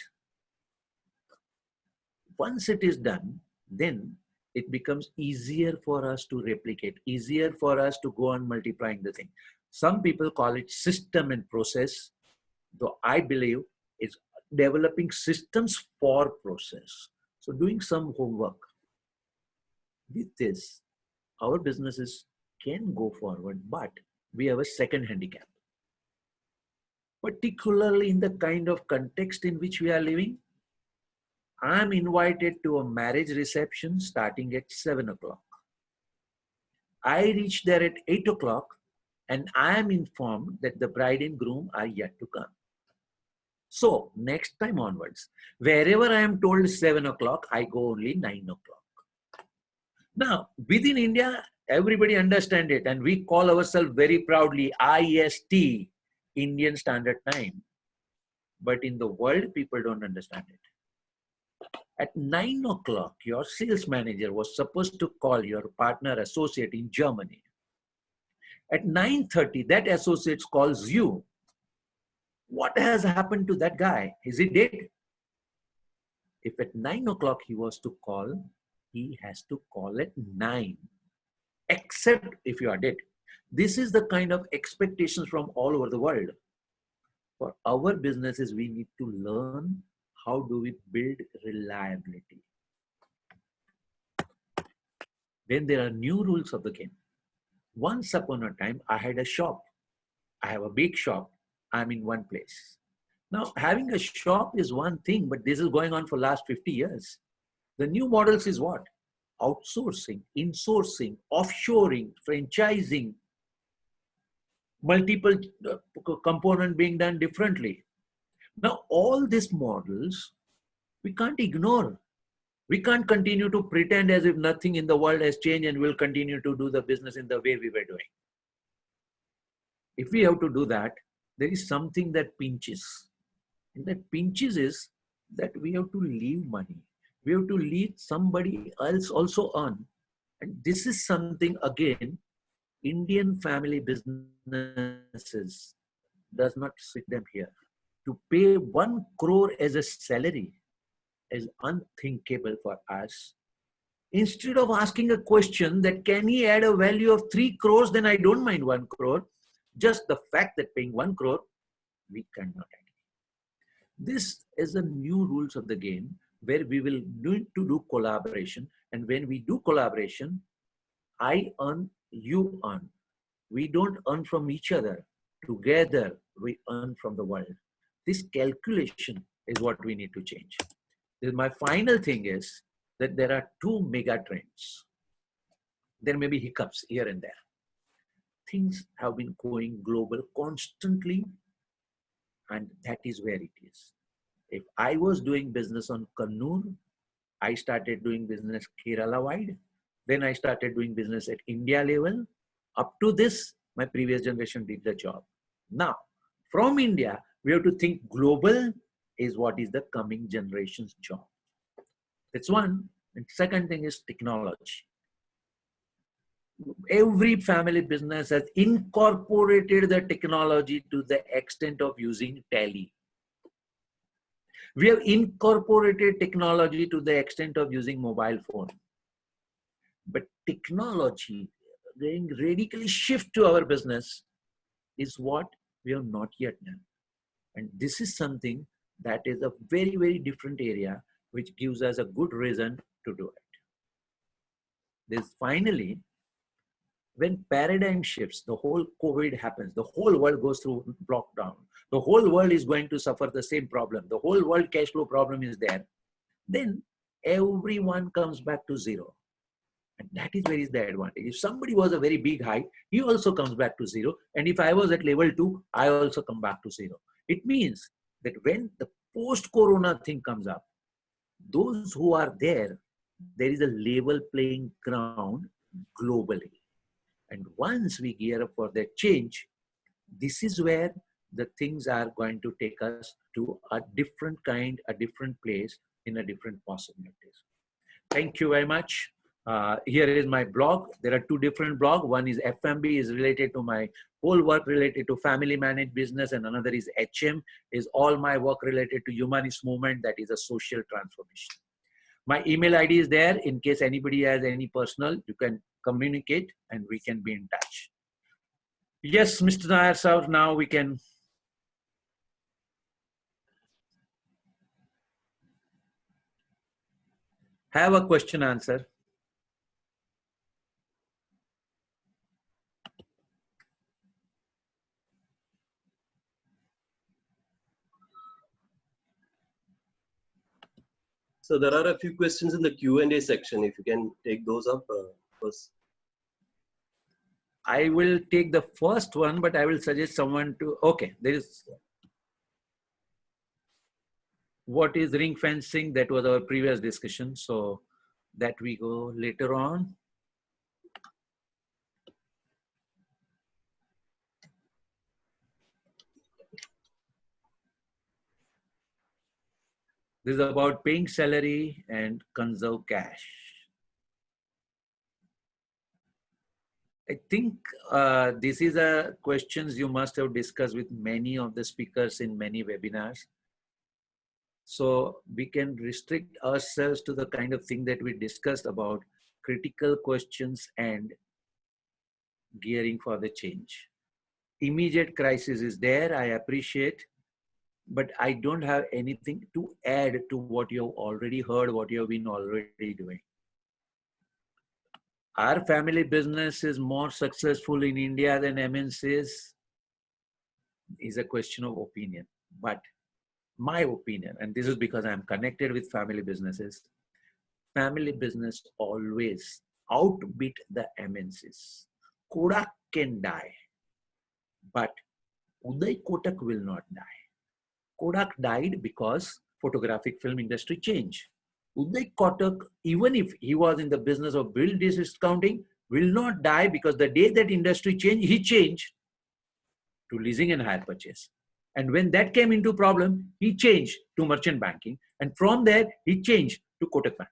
Once it is done, then it becomes easier for us to replicate, easier for us to go on multiplying the thing. Some people call it system and process, though I believe it's developing systems for process. So doing some homework. With this, our businesses can go forward, but we have a second handicap. Particularly in the kind of context in which we are living, I'm invited to a marriage reception starting at 7 o'clock. I reach there at 8 o'clock and I am informed that the bride and groom are yet to come. So next time onwards, wherever I am told 7 o'clock, I go only 9 o'clock. Now, within India, everybody understand it, and we call ourselves very proudly IST, Indian Standard Time. But in the world, people don't understand it. At 9 o'clock, your sales manager was supposed to call your partner associate in Germany. At 9:30, that associate calls you. What has happened to that guy? Is he dead? If at 9 o'clock he was to call, he has to call at 9, except if you are dead. This is the kind of expectations from all over the world. For our businesses, we need to learn how do we build reliability. Then there are new rules of the game. Once upon a time, I had a shop. I have a big shop. I'm in one place. Now, having a shop is one thing, but this is going on for last 50 years. The new models is what? Outsourcing, insourcing, offshoring, franchising, multiple component being done differently. Now, all these models, we can't ignore. We can't continue to pretend as if nothing in the world has changed and we'll continue to do the business in the way we were doing. If we have to do that, there is something that pinches. And that pinches is that we have to leave money. We have to leave somebody else also earn. And this is something, again, Indian family businesses does not sit them here. To pay 1 crore as a salary is unthinkable for us. Instead of asking a question that can he add a value of 3 crores, then I don't mind 1 crore. Just the fact that paying 1 crore, we cannot agree. This is a new rules of the game where we will need to do collaboration. And when we do collaboration, I earn, you earn. We don't earn from each other. Together, we earn from the world. This calculation is what we need to change. My final thing is that there are 2 mega trends. There may be hiccups here and there. Things have been going global constantly, and that is where it is. If I was doing business on Kannur, I started doing business Kerala wide. Then I started doing business at India level. Up to this, my previous generation did the job. Now, from India, we have to think global is what is the coming generation's job. That's one. And second thing is technology. Every family business has incorporated the technology to the extent of using TiE. We have incorporated technology to the extent of using mobile phone. But technology, going radically shift to our business is what we have not yet done. And this is something that is a very, very different area, which gives us a good reason to do it. This finally, when paradigm shifts, the whole COVID happens, the whole world goes through lockdown, the whole world is going to suffer the same problem, the whole world cash flow problem is there, then everyone comes back to zero. And that is where is the advantage. If somebody was a very big height, he also comes back to zero. And if I was at level 2, I also come back to zero. It means that when the post-corona thing comes up, those who are there is a level playing ground globally. And once we gear up for that change, this is where the things are going to take us to a different kind, a different place, in a different possibilities. Thank you very much. Here is my blog. There are 2 different blogs. One is FMB, is related to my whole work related to family managed business, and another is HM, is all my work related to humanist movement, that is a social transformation. My email ID is there. In case anybody has any personal, you can communicate and we can be in touch. Yes, Mr. Nair sir, now we can. Have a question answer.
So there are a few questions in the Q&A section. If you can take those up first.
I will take the first one, but I will suggest someone to, okay, there is, what is ring fencing? That was our previous discussion. So that we go later on. This is about paying salary and conserve cash. I think this is a questions you must have discussed with many of the speakers in many webinars. So we can restrict ourselves to the kind of thing that we discussed about critical questions and gearing for the change. Immediate crisis is there, I appreciate, but I don't have anything to add to what you have already heard, what you have been already doing. Our family business is more successful in India than MNCs is a question of opinion. But my opinion, and this is because I'm connected with family businesses, family business always outbid the MNCs. Kodak can die, but Uday Kotak will not die. Kodak died because photographic film industry changed. Uday Kotak, even if he was in the business of bill discounting, will not die because the day that industry changed, he changed to leasing and hire purchase. And when that came into problem, he changed to merchant banking. And from there, he changed to Kotak Bank.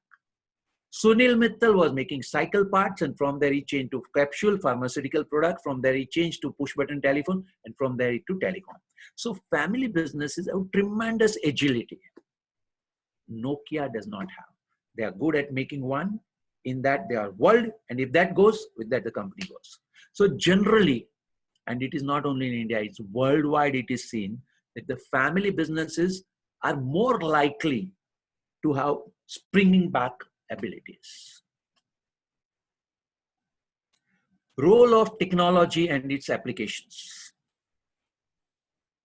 Sunil Mittal was making cycle parts, and from there he changed to capsule pharmaceutical product. From there he changed to push button telephone, and from there to telecom. So family businesses have tremendous agility. Nokia does not have. They are good at making one. In that they are world, and if that goes, with that the company goes. So generally, and it is not only in India, it's worldwide, it is seen that the family businesses are more likely to have springing back abilities. Role of technology and its applications.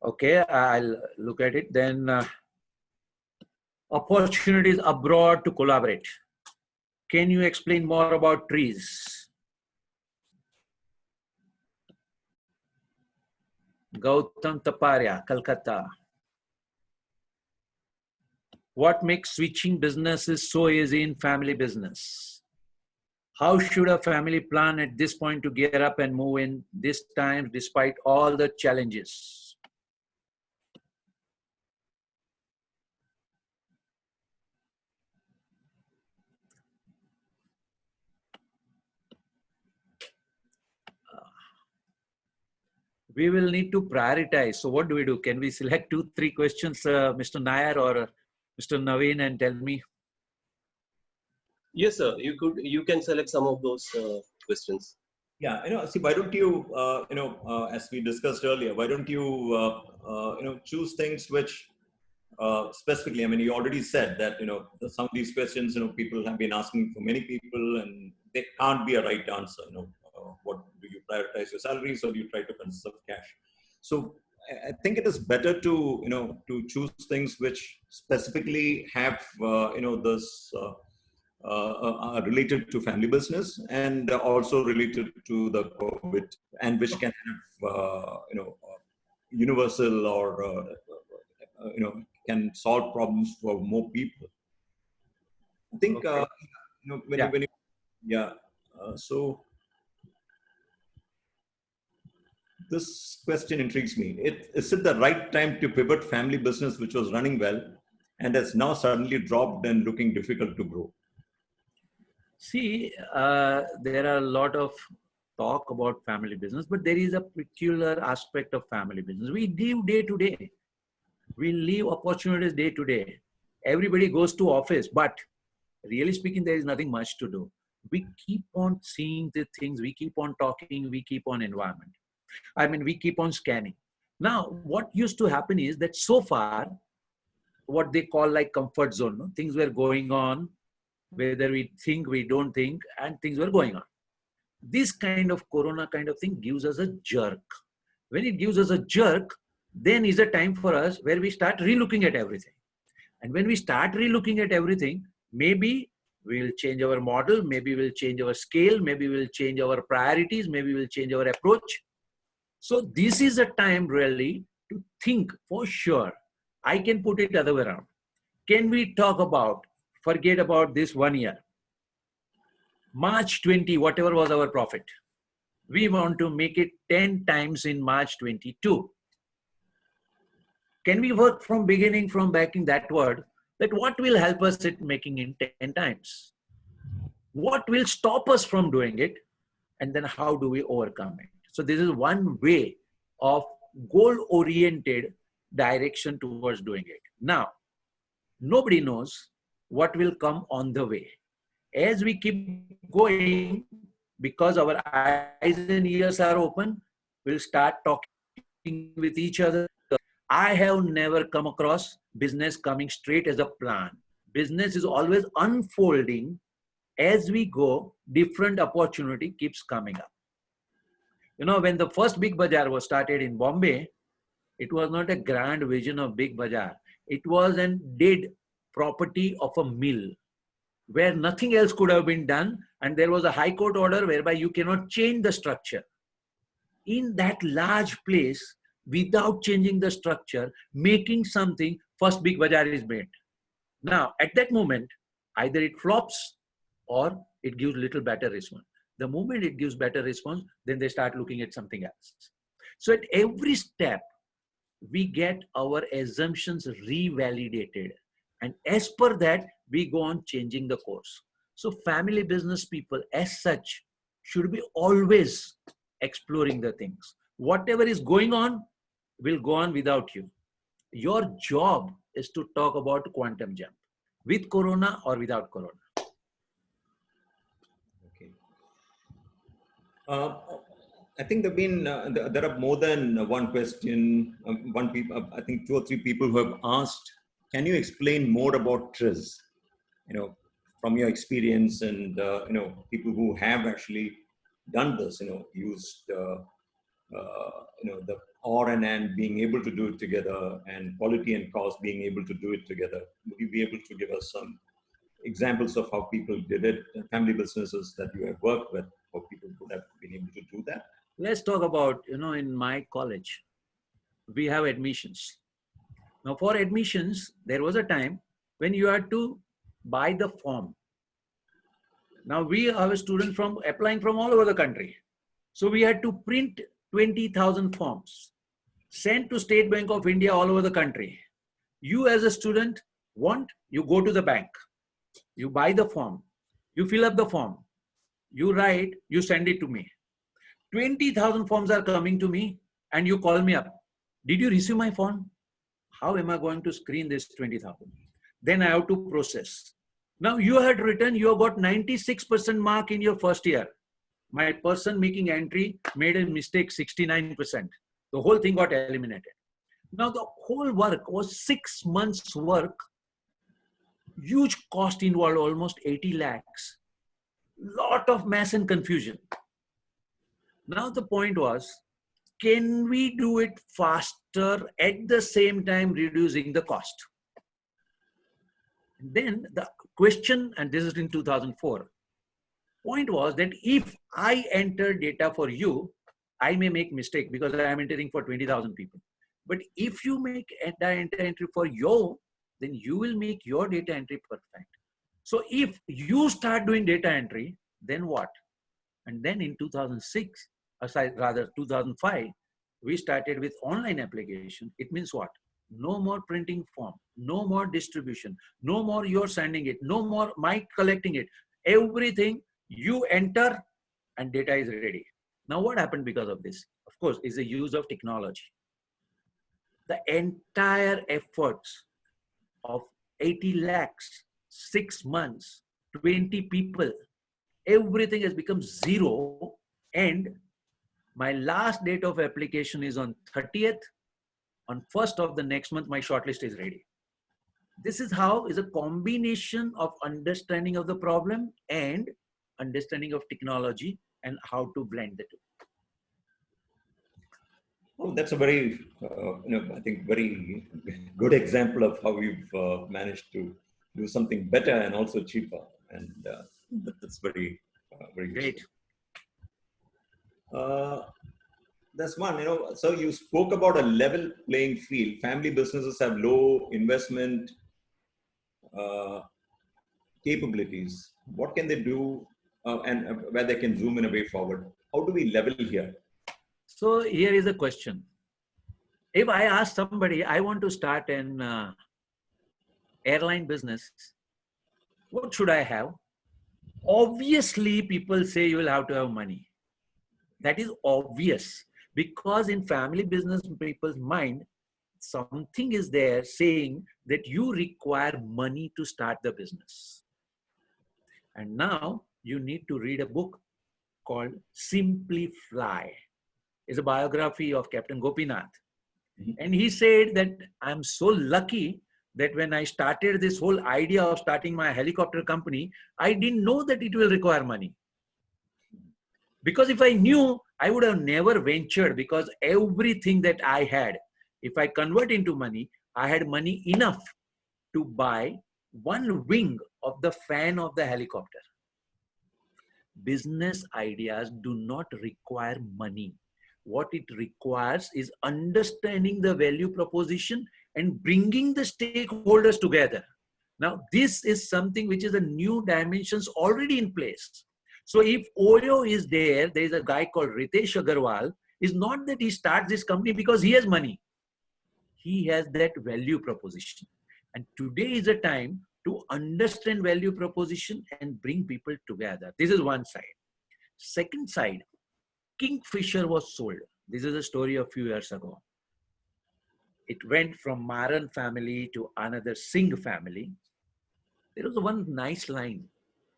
Okay, I'll look at it. Then opportunities abroad to collaborate. Can you explain more about TRIZ? Gautam Taparia, Calcutta. What makes switching businesses so easy in family business? How should a family plan at this point to gear up and move in this time despite all the challenges? We will need to prioritize. So what do we do? Can we select 2-3 questions, Mr. Nair or Mr. Naveen, and tell me?
Yes, sir. You can select some of those questions.
Yeah, see, why don't you, as we discussed earlier, why don't you, choose things which specifically, I mean, you already said that, some of these questions, people have been asking for many people, and there can't be a right answer. What do you prioritize your salaries, or do you try to conserve cash? So I think it is better to, to choose things which specifically have, this are related to family business, and also related to the COVID, and which can have, universal or, can solve problems for more people. I think,
Okay.
so this question intrigues me. Is it the right time to pivot family business, which was running well and has now suddenly dropped and looking difficult to grow?
See, there are a lot of talk about family business, but there is a peculiar aspect of family business. We live day to day. We live opportunities day to day. Everybody goes to office, but really speaking, there is nothing much to do. We keep on seeing the things, we keep on talking, we keep on environment. I mean, we keep on scanning. Now, what used to happen is that so far, what they call like comfort zone, no? Things were going on, whether we think, we don't think, and things were going on. This kind of corona kind of thing gives us a jerk. When it gives us a jerk, then is a time for us where we start relooking at everything. And when we start relooking at everything, maybe we'll change our model, maybe we'll change our scale, maybe we'll change our priorities, maybe we'll change our approach. So this is a time really to think for sure. I can put it the other way around. Can we talk about, forget about this 1 year, March 20, whatever was our profit, we want to make it 10 times in March 22. Can we work from beginning, from backing that word, that what will help us at making it 10 times? What will stop us from doing it? And then how do we overcome it? So this is one way of goal-oriented direction towards doing it. Now, nobody knows what will come on the way. As we keep going, because our eyes and ears are open, we'll start talking with each other. I have never come across business coming straight as a plan. Business is always unfolding as we go, different opportunity keeps coming up. You know, when the first big bazaar was started in Bombay, it was not a grand vision of big bazaar. It was an dead property of a mill where nothing else could have been done. And there was a high court order whereby you cannot change the structure. In that large place, without changing the structure, making something, first big bazaar is made. Now, at that moment, either it flops or it gives little better response. The moment it gives better response, then they start looking at something else. So at every step, we get our assumptions revalidated. And as per that, we go on changing the course. So family business people as such should be always exploring the things. Whatever is going on will go on without you. Your job is to talk about quantum jump with corona or without corona.
Okay. I think there are more than one question. I think 2 or 3 people who have asked, can you explain more about TRIZ? You know, from your experience and, you know, people who have actually done this, you know, used, you know, the or and being able to do it together and quality and cost being able to do it together. Would you be able to give us some examples of how people did it, family businesses that you have worked with, how people would have been able to do that?
Let's talk about, you know, in my college, we have admissions. Now for admissions, there was a time when you had to buy the form. Now we have a student from applying from all over the country. So we had to print 20,000 forms, sent to State Bank of India all over the country. You as a student you go to the bank, you buy the form, you fill up the form, you write, you send it to me. 20,000 forms are coming to me and you call me up. Did you receive my form? How am I going to screen this 20,000? Then I have to process. Now you had written, you have got 96% mark in your first year. My person making entry made a mistake 69%. The whole thing got eliminated. Now the whole work was 6 months work, huge cost involved, almost 80 lakhs, lot of mess and confusion. Now the point was, can we do it faster at the same time reducing the cost? Then the question, and this is in 2004, point was that if I enter data for you, I may make mistake because I am entering for 20,000 people. But if you make data entry for you, then you will make your data entry perfect. So if you start doing data entry, then what? And then in 2006, rather 2005, we started with online application. It means what? No more printing form, no more distribution, no more you're sending it, no more my collecting it. Everything you enter and data is ready. Now what happened because of this? Of course, is the use of technology. The entire efforts of 80 lakhs, 6 months, 20 people, everything has become zero. And my last date of application is on 30th. On 1st of the next month, my shortlist is ready. This is how is a combination of understanding of the problem and understanding of technology and how to blend the two.
Oh, that's a very, I think very good example of how we've managed to do something better and also cheaper. And that's very, very
Great.
That's one, so you spoke about a level playing field. Family businesses have low investment capabilities. What can they do and where they can zoom in a way forward? How do we level here?
So here is a question. If I ask somebody, I want to start an airline business, what should I have? Obviously, people say you will have to have money. That is obvious because in family business people's mind, something is there saying that you require money to start the business. And now you need to read a book called Simply Fly. It's a biography of Captain Gopinath. And he said that I'm so lucky that when I started this whole idea of starting my helicopter company, I didn't know that it will require money. Because if I knew, I would have never ventured, because everything that I had, if I convert into money, I had money enough to buy one wing of the fan of the helicopter. Business ideas do not require money. What it requires is understanding the value proposition and bringing the stakeholders together. Now, this is something which is a new dimensions already in place. So if Oyo is there is a guy called Ritesh Agarwal. It's not that he starts this company because he has money. He has that value proposition. And today is a time to understand value proposition and bring people together. This is one side. Second side, Kingfisher was sold. This is a story of a few years ago. It went from Maran family to another Singh family. There was one nice line.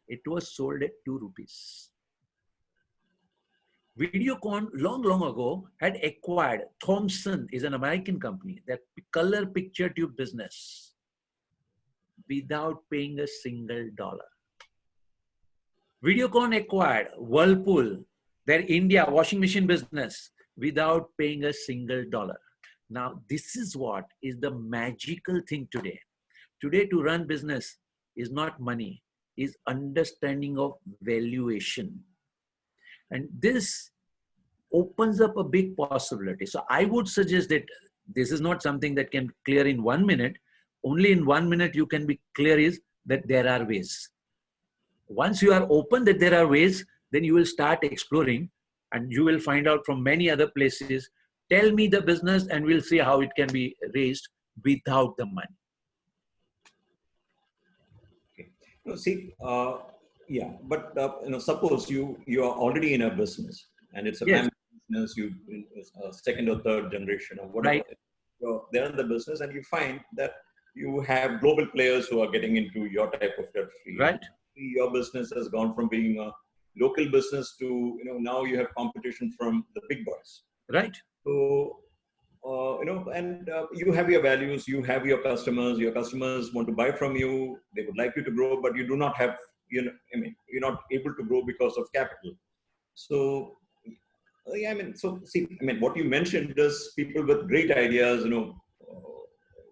It was sold at 2 rupees. Videocon long ago had acquired Thomson, is an American company, that color picture tube business, without paying a single dollar. Videocon acquired Whirlpool, their India washing machine business, without paying a single dollar. Now, this is what is the magical thing today. Today, to run business is not money, is understanding of valuation. And this opens up a big possibility. So I would suggest that this is not something that can clear in 1 minute. Only in 1 minute you can be clear is that there are ways. Once you are open that there are ways, then you will start exploring and you will find out from many other places. Tell me the business and we'll see how it can be raised without the money.
Okay. No, see, yeah, but suppose you are already in a business and it's a
Yes.
family business, you second or third generation or whatever.
Right.
You're there in the business and you find that you have global players who are getting into your type of territory.
Right.
Your business has gone from being a local business to, now you have competition from the big boys.
Right.
So, and you have your values, you have your customers want to buy from you, they would like you to grow, but you do not have, you're not able to grow because of capital. So, what you mentioned is people with great ideas,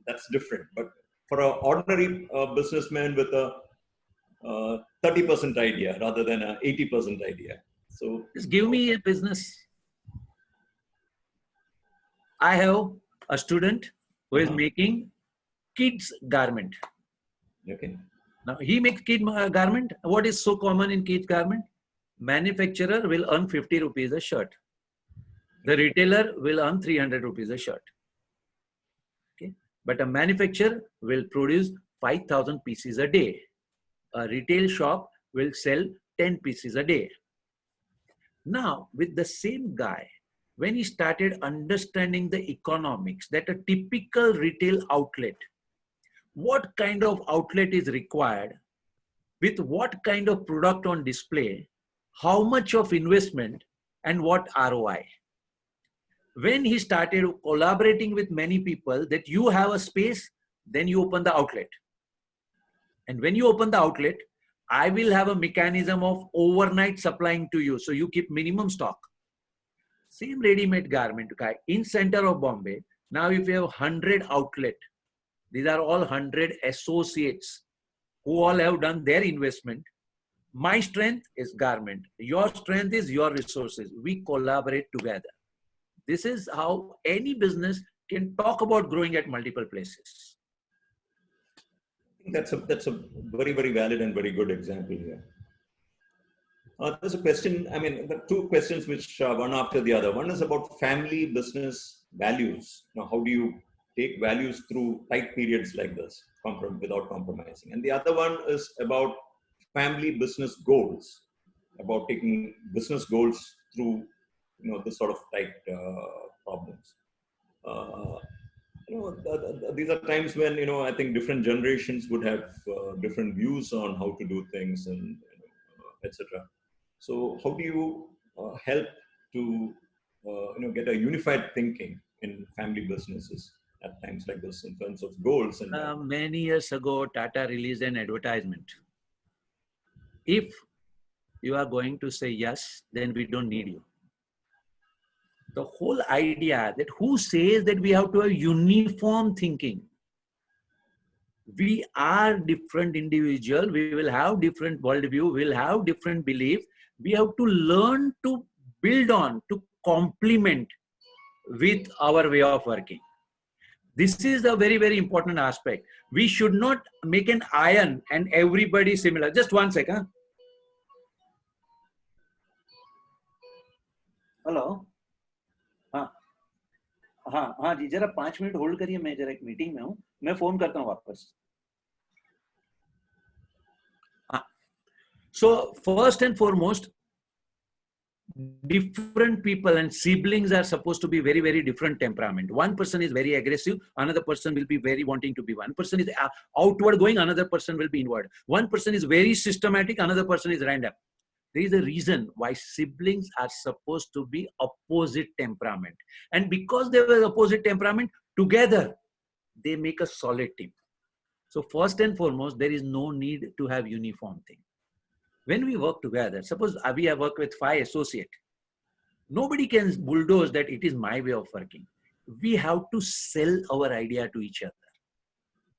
that's different. But for an ordinary businessman with a 30% idea rather than an 80% idea. So
just give me a business. I have a student who is making kids garment.
Okay.
Now he makes kid garment. What is so common in kids garment? Manufacturer will earn 50 rupees a shirt. The retailer will earn 300 rupees a shirt. Okay. But a manufacturer will produce 5,000 pieces a day. A retail shop will sell 10 pieces a day. Now, with the same guy, when he started understanding the economics, that a typical retail outlet, what kind of outlet is required, with what kind of product on display, how much of investment, and what ROI. When he started collaborating with many people, that you have a space, then you open the outlet. And when you open the outlet, I will have a mechanism of overnight supplying to you. So you keep minimum stock. Same ready-made garment guy in center of Bombay. Now if you have 100 outlet, these are all 100 associates who all have done their investment. My strength is garment. Your strength is your resources. We collaborate together. This is how any business can talk about growing at multiple places.
I think that's a very, very valid and very good example here. There's a question, there are two questions which one after the other. One is about family business values. How do you take values through tight periods like this without compromising? And the other one is about family business goals, about taking business goals through this sort of tight problems. These are times when I think different generations would have different views on how to do things and etc. So how do you help to get a unified thinking in family businesses? at times like this in terms of goals and
Many years ago, Tata released an advertisement. If you are going to say yes, then we don't need you. The whole idea that who says that we have to have uniform thinking? We are different individuals. We will have different worldview. We'll have different beliefs. We have to learn to build on, to complement with our way of working. This is a very, very important aspect. We should not make an iron and everybody similar. Just one second. Hello हाँ हाँ हाँ जी जरा 5 minute hold करिए मैं जरा एक meeting में हूँ मैं फोन करता हूँ वापस हाँ so first and foremost different people and siblings are supposed to be very, very different temperament. One person is very aggressive, another person will be very wanting to be. One person is outward going, another person will be inward. One person is very systematic, another person is random. There is a reason why siblings are supposed to be opposite temperament. And because they were opposite temperament, together, they make a solid team. So first and foremost, there is no need to have uniform thing. When we work together, suppose we have worked with 5 associates, nobody can bulldoze that it is my way of working. We have to sell our idea to each other.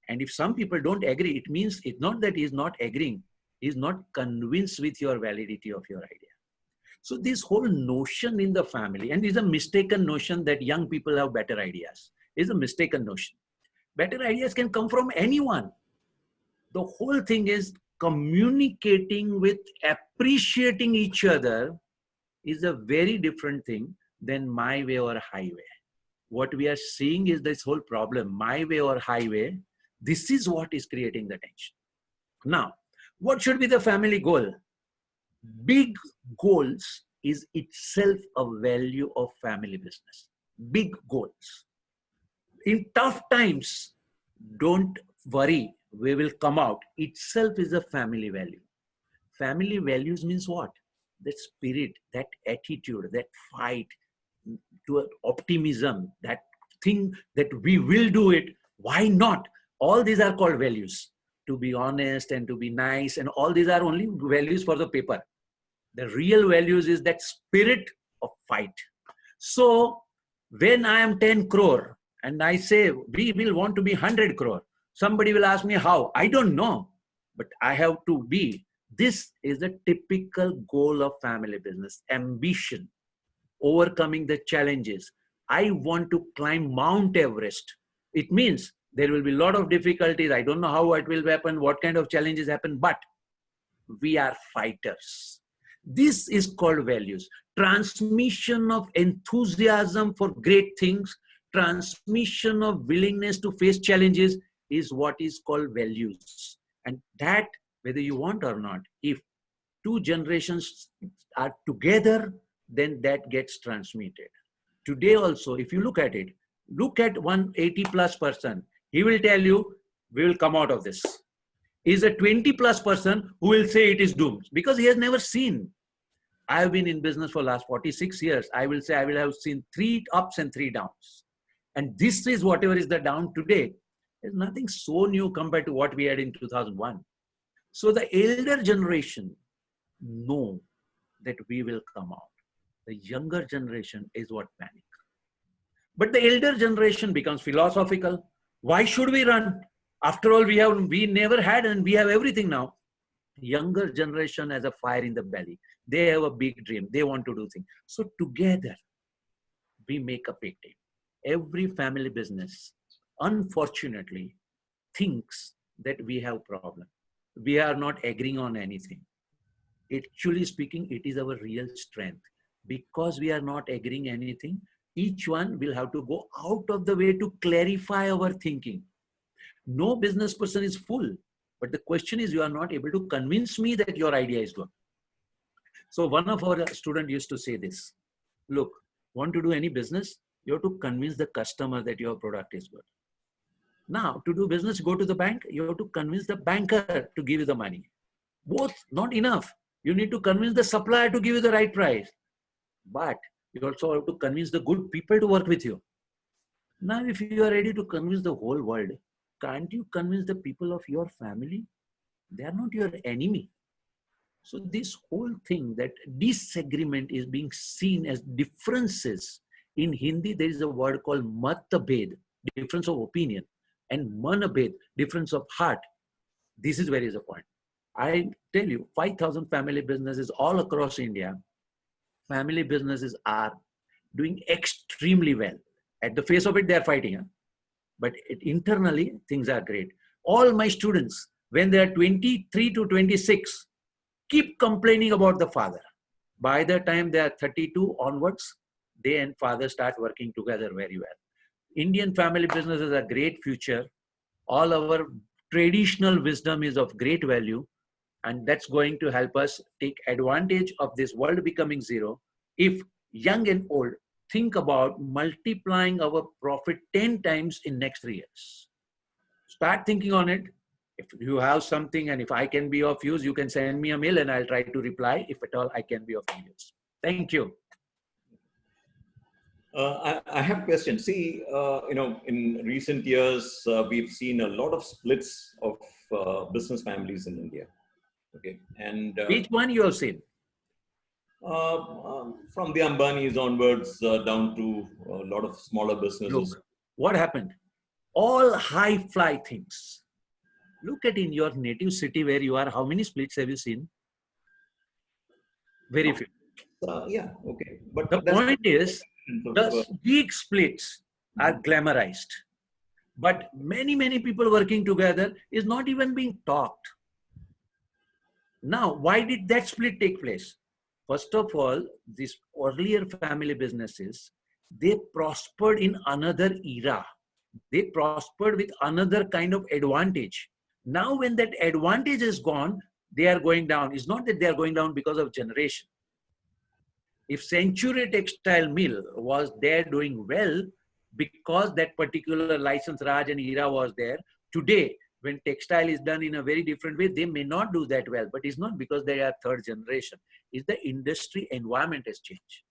And if some people don't agree, it means it's not that he's not agreeing, he's not convinced with your validity of your idea. So this whole notion in the family, and it's a mistaken notion that young people have better ideas, is a mistaken notion. Better ideas can come from anyone. The whole thing is communicating with, appreciating each other is a very different thing than my way or highway. What we are seeing is this whole problem, my way or highway. This is what is creating the tension. Now, what should be the family goal? Big goals is itself a value of family business. Big goals. In tough times, don't worry, we will come out. Itself is a family value. Family values means what? That spirit, that attitude, that fight, to optimism, that thing that we will do it. Why not? All these are called values. To be honest and to be nice, and all these are only values for the paper. The real values is that spirit of fight. So when I am 10 crore and I say we will want to be 100 crore, somebody will ask me how. I don't know, but I have to be. This is the typical goal of family business. Ambition, overcoming the challenges. I want to climb Mount Everest. It means there will be a lot of difficulties. I don't know how it will happen, what kind of challenges happen, but we are fighters. This is called values. Transmission of enthusiasm for great things, transmission of willingness to face challenges is what is called values. And that, whether you want or not, if 2 generations are together, then that gets transmitted. Today also, if you look at it, look at 180 plus person, he will tell you, we will come out of this. Is a 20 plus person who will say it is doomed because he has never seen. I have been in business for the last 46 years. I will say I will have seen 3 ups and 3 downs. And this is whatever is the down today. There's nothing so new compared to what we had in 2001. So the elder generation know that we will come out. The younger generation is what panic. But the elder generation becomes philosophical. Why should we run? After all, we never had and we have everything now. Younger generation has a fire in the belly. They have a big dream. They want to do things. So together, we make a big team. Every family business, unfortunately, thinks that we have problem. We are not agreeing on anything. Actually speaking, it is our real strength. Because we are not agreeing anything, each one will have to go out of the way to clarify our thinking. No business person is full, but the question is you are not able to convince me that your idea is good. So one of our students used to say this, look, want to do any business, you have to convince the customer that your product is good. Now, to do business, go to the bank, you have to convince the banker to give you the money. Both not enough. You need to convince the supplier to give you the right price. But you also have to convince the good people to work with you. Now, if you are ready to convince the whole world, can't you convince the people of your family? They are not your enemy. So this whole thing that disagreement is being seen as differences. In Hindi, there is a word called matabhed, difference of opinion, and manabhed, difference of heart. This is where is the point. I tell you, 5,000 family businesses all across India, family businesses are doing extremely well. At the face of it, they are fighting. Huh? But internally, things are great. All my students, when they are 23 to 26, keep complaining about the father. By the time they are 32 onwards, they and father start working together very well. Indian family businesses are great future. All our traditional wisdom is of great value, and that's going to help us take advantage of this world becoming zero. If young and old think about multiplying our profit 10 times in next 3 years. Start thinking on it. If you have something and if I can be of use, you can send me a mail and I'll try to reply if at all I can be of use. Thank you.
I have a question. See, in recent years, we've seen a lot of splits of business families in India. Okay, and
Which one you have seen?
from the Ambanis onwards down to a lot of smaller businesses.
Look, what happened? All high fly things. Look at in your native city where you are, how many splits have you seen? Very few.
Yeah, okay. But
The
that's
point is,
of,
the big splits are glamorized. But many people working together is not even being talked. Now, why did that split take place? First of all, these earlier family businesses, they prospered in another era. They prospered with another kind of advantage. Now, when that advantage is gone, they are going down. It's not that they are going down because of generation. If Century Textile Mill was there doing well because that particular license Raj and era was there, today, when textile is done in a very different way, they may not do that well, but it's not because they are third generation. It's the industry environment has changed.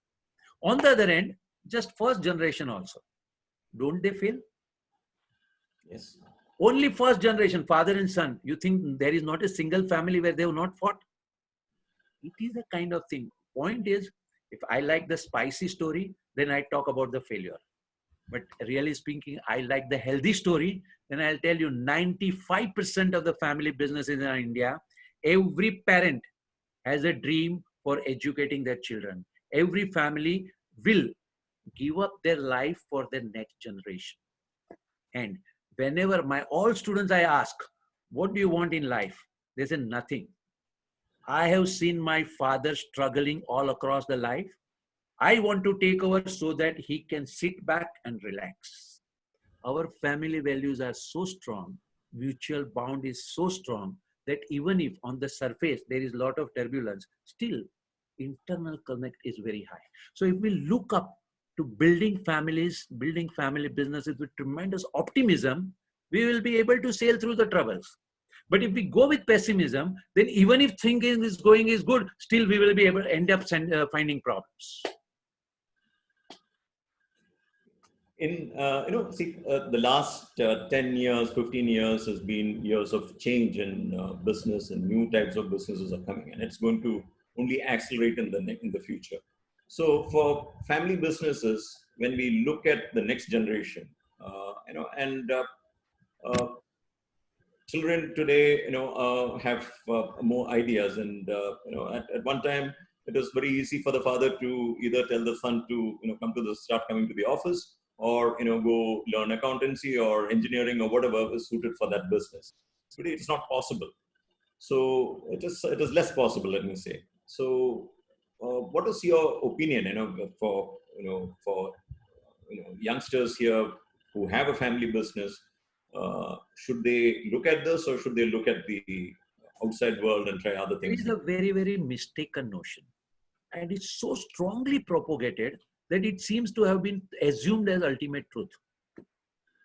On the other end, just first generation also. Don't they fail?
yes.
Only first generation, father and son. You think there is not a single family where they have not fought? It is a kind of thing. Point is, if I like the spicy story, then I talk about the failure. But really speaking, I like the healthy story, then I'll tell you 95% of the family businesses in India, every parent has a dream for educating their children. Every family will give up their life for the next generation. And whenever all students I ask, what do you want in life? They say nothing. I have seen my father struggling all across the life. I want to take over so that he can sit back and relax. Our family values are so strong, mutual bond is so strong that even if on the surface there is a lot of turbulence, still internal connect is very high. So if we look up to building families, building family businesses with tremendous optimism, we will be able to sail through the troubles. But if we go with pessimism, then even if thinking is going is good, still we will be able to end up finding problems.
In the last 10 years, 15 years has been years of change in business, and new types of businesses are coming, and it's going to only accelerate in the future. So for family businesses, when we look at the next generation, children today, have more ideas, and at one time it was very easy for the father to either tell the son to start coming to the office, or go learn accountancy or engineering or whatever is suited for that business. Today it's not possible. So it is less possible, let me say. So what is your opinion, for youngsters here who have a family business? Should they look at this, or should they look at the outside world and try other
It
things?
is a very mistaken notion. And it's so strongly propagated that it seems to have been assumed as ultimate truth.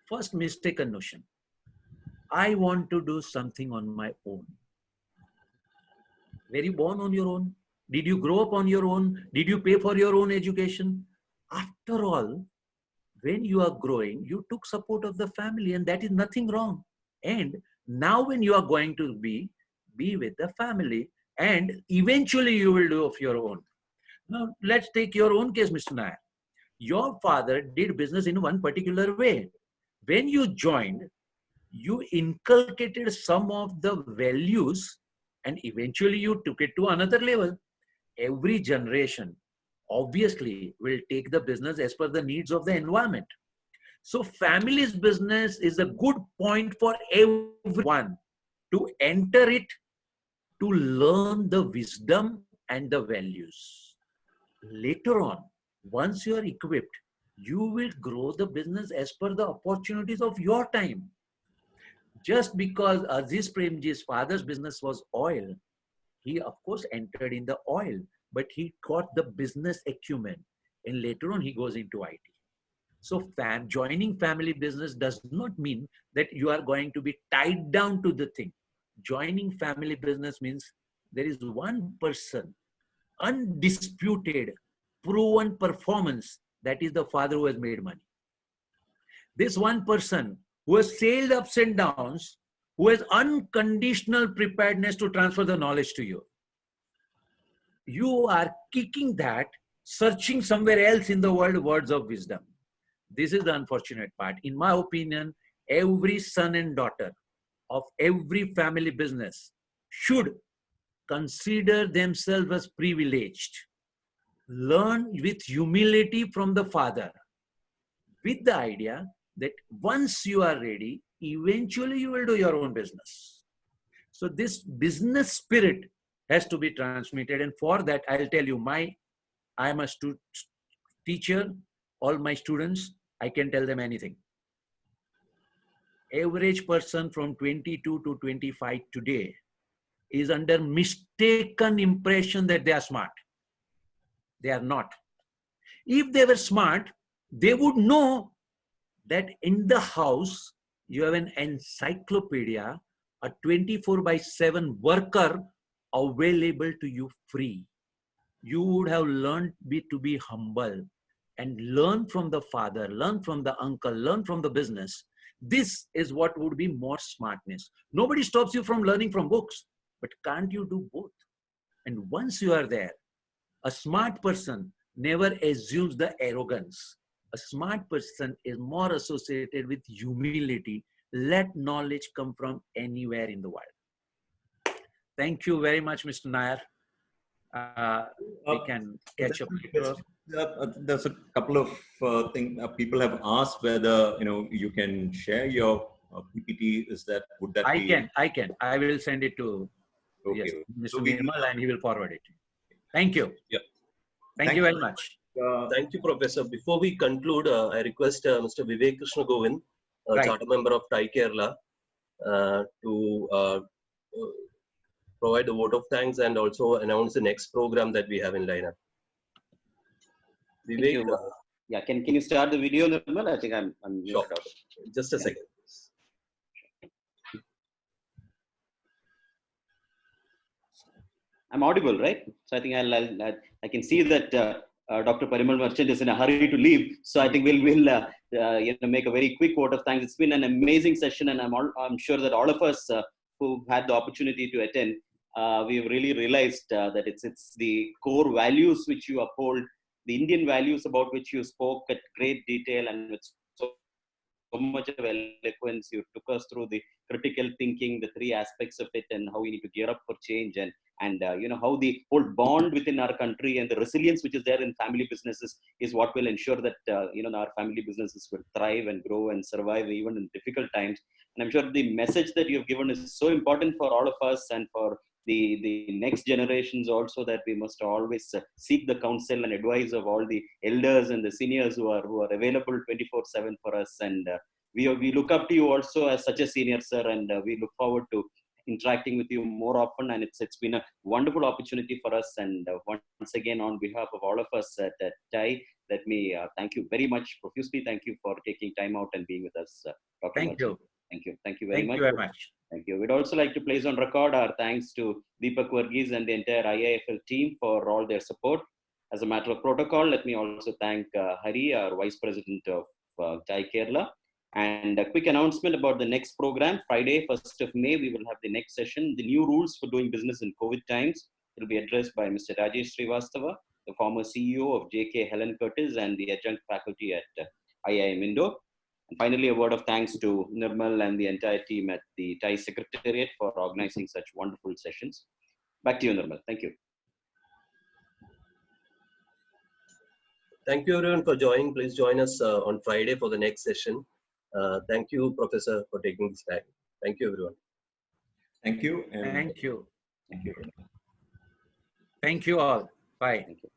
First mistaken notion. I want to do something on my own. Were you born on your own? Did you grow up on your own? Did you pay for your own education? After all, when you are growing, you took support of the family, and that is nothing wrong. And now when you are going to be with the family, and eventually you will do of your own. Now, let's take your own case, Mr. Nair. Your father did business in one particular way. When you joined, you inculcated some of the values, and eventually you took it to another level. Every generation obviously will take the business as per the needs of the environment. So family's business is a good point for everyone to enter it, to learn the wisdom and the values. Later on, once you are equipped, you will grow the business as per the opportunities of your time. Just because Aziz Premji's father's business was oil, he of course entered in the oil, but he got the business acumen, and later on he goes into IT. So joining family business does not mean that you are going to be tied down to the thing. Joining family business means there is one person, undisputed, proven performance, that is the father who has made money. This one person who has sailed ups and downs, who has unconditional preparedness to transfer the knowledge to you. You are kicking that, searching somewhere else in the world words of wisdom. This is the unfortunate part. In my opinion, every son and daughter of every family business should consider themselves as privileged. Learn with humility from the father, with the idea that once you are ready, eventually you will do your own business. So this business spirit has to be transmitted. And for that, I'll tell you, I am a teacher, all my students, I can tell them anything. Average person from 22 to 25 today is under mistaken impression that they are smart. They are not. If they were smart, they would know that in the house, you have an encyclopedia, a 24/7 worker available to you free. You would have learned to be humble and learn from the father, learn from the uncle, learn from the business. This is what would be more smartness. Nobody stops you from learning from books, but can't you do both? And once you are there, a smart person never assumes the arrogance. A smart person is more associated with humility. Let knowledge come from anywhere in the world. Thank you very much, Mr. Nair. We can catch up later.
There's a couple of things people have asked whether you can share your PPT. Would that be?
I can. I will send it to Mr. Nirmal, and he will forward it. Thank you.
Yeah.
Thank you very much.
Thank you, Professor. Before we conclude, I request Mr. Vivek Krishna Govind, Charter Member of TiE Kerala, to provide the vote of thanks and also announce the next program that we have in lineup. Vivek,
yeah, can you start the video, Nirmal? I think I'm
sure. Just a second.
I'm audible, right? So I think I can see that Dr. Parimal Merchant is in a hurry to leave. So I think we'll make a very quick vote of thanks. It's been an amazing session, and I'm sure that all of us who've had the opportunity to attend, we've really realized that it's the core values which you uphold, the Indian values about which you spoke at great detail and with so much of eloquence. You took us through the critical thinking, the three aspects of it, and how we need to gear up for change, and how the whole bond within our country and the resilience which is there in family businesses is what will ensure that our family businesses will thrive and grow and survive even in difficult times. And I'm sure the message that you've given is so important for all of us and for the next generations also, that we must always seek the counsel and advice of all the elders and the seniors who are available 24/7 for us. And we look up to you also as such a senior, sir, and we look forward to interacting with you more often. And it's been a wonderful opportunity for us. And once again, on behalf of all of us at TiE, let me thank you very much profusely. Thank you for taking time out and being with us, Dr.
Thank you.
Thank you. Thank you very much.
Thank you very much.
Thank you. We'd also like to place on record our thanks to Deepak Varghese and the entire IIFL team for all their support. As a matter of protocol, let me also thank Hari, our Vice President of TiE Kerala. And a quick announcement about the next program. Friday, 1st of May, we will have the next session. The new rules for doing business in COVID times will be addressed by Mr. Rajesh Srivastava, the former CEO of JK Helen Curtis and the adjunct faculty at IIM Indore. And finally, a word of thanks to Nirmal and the entire team at the TiE Secretariat for organizing such wonderful sessions. Back to you, Nirmal. Thank you.
Thank you everyone for joining. Please join us on Friday for the next session. Thank you, Professor, for taking this time. Thank you, everyone.
Thank you.
Thank you.
Thank you.
Thank you all. Bye.
Thank you.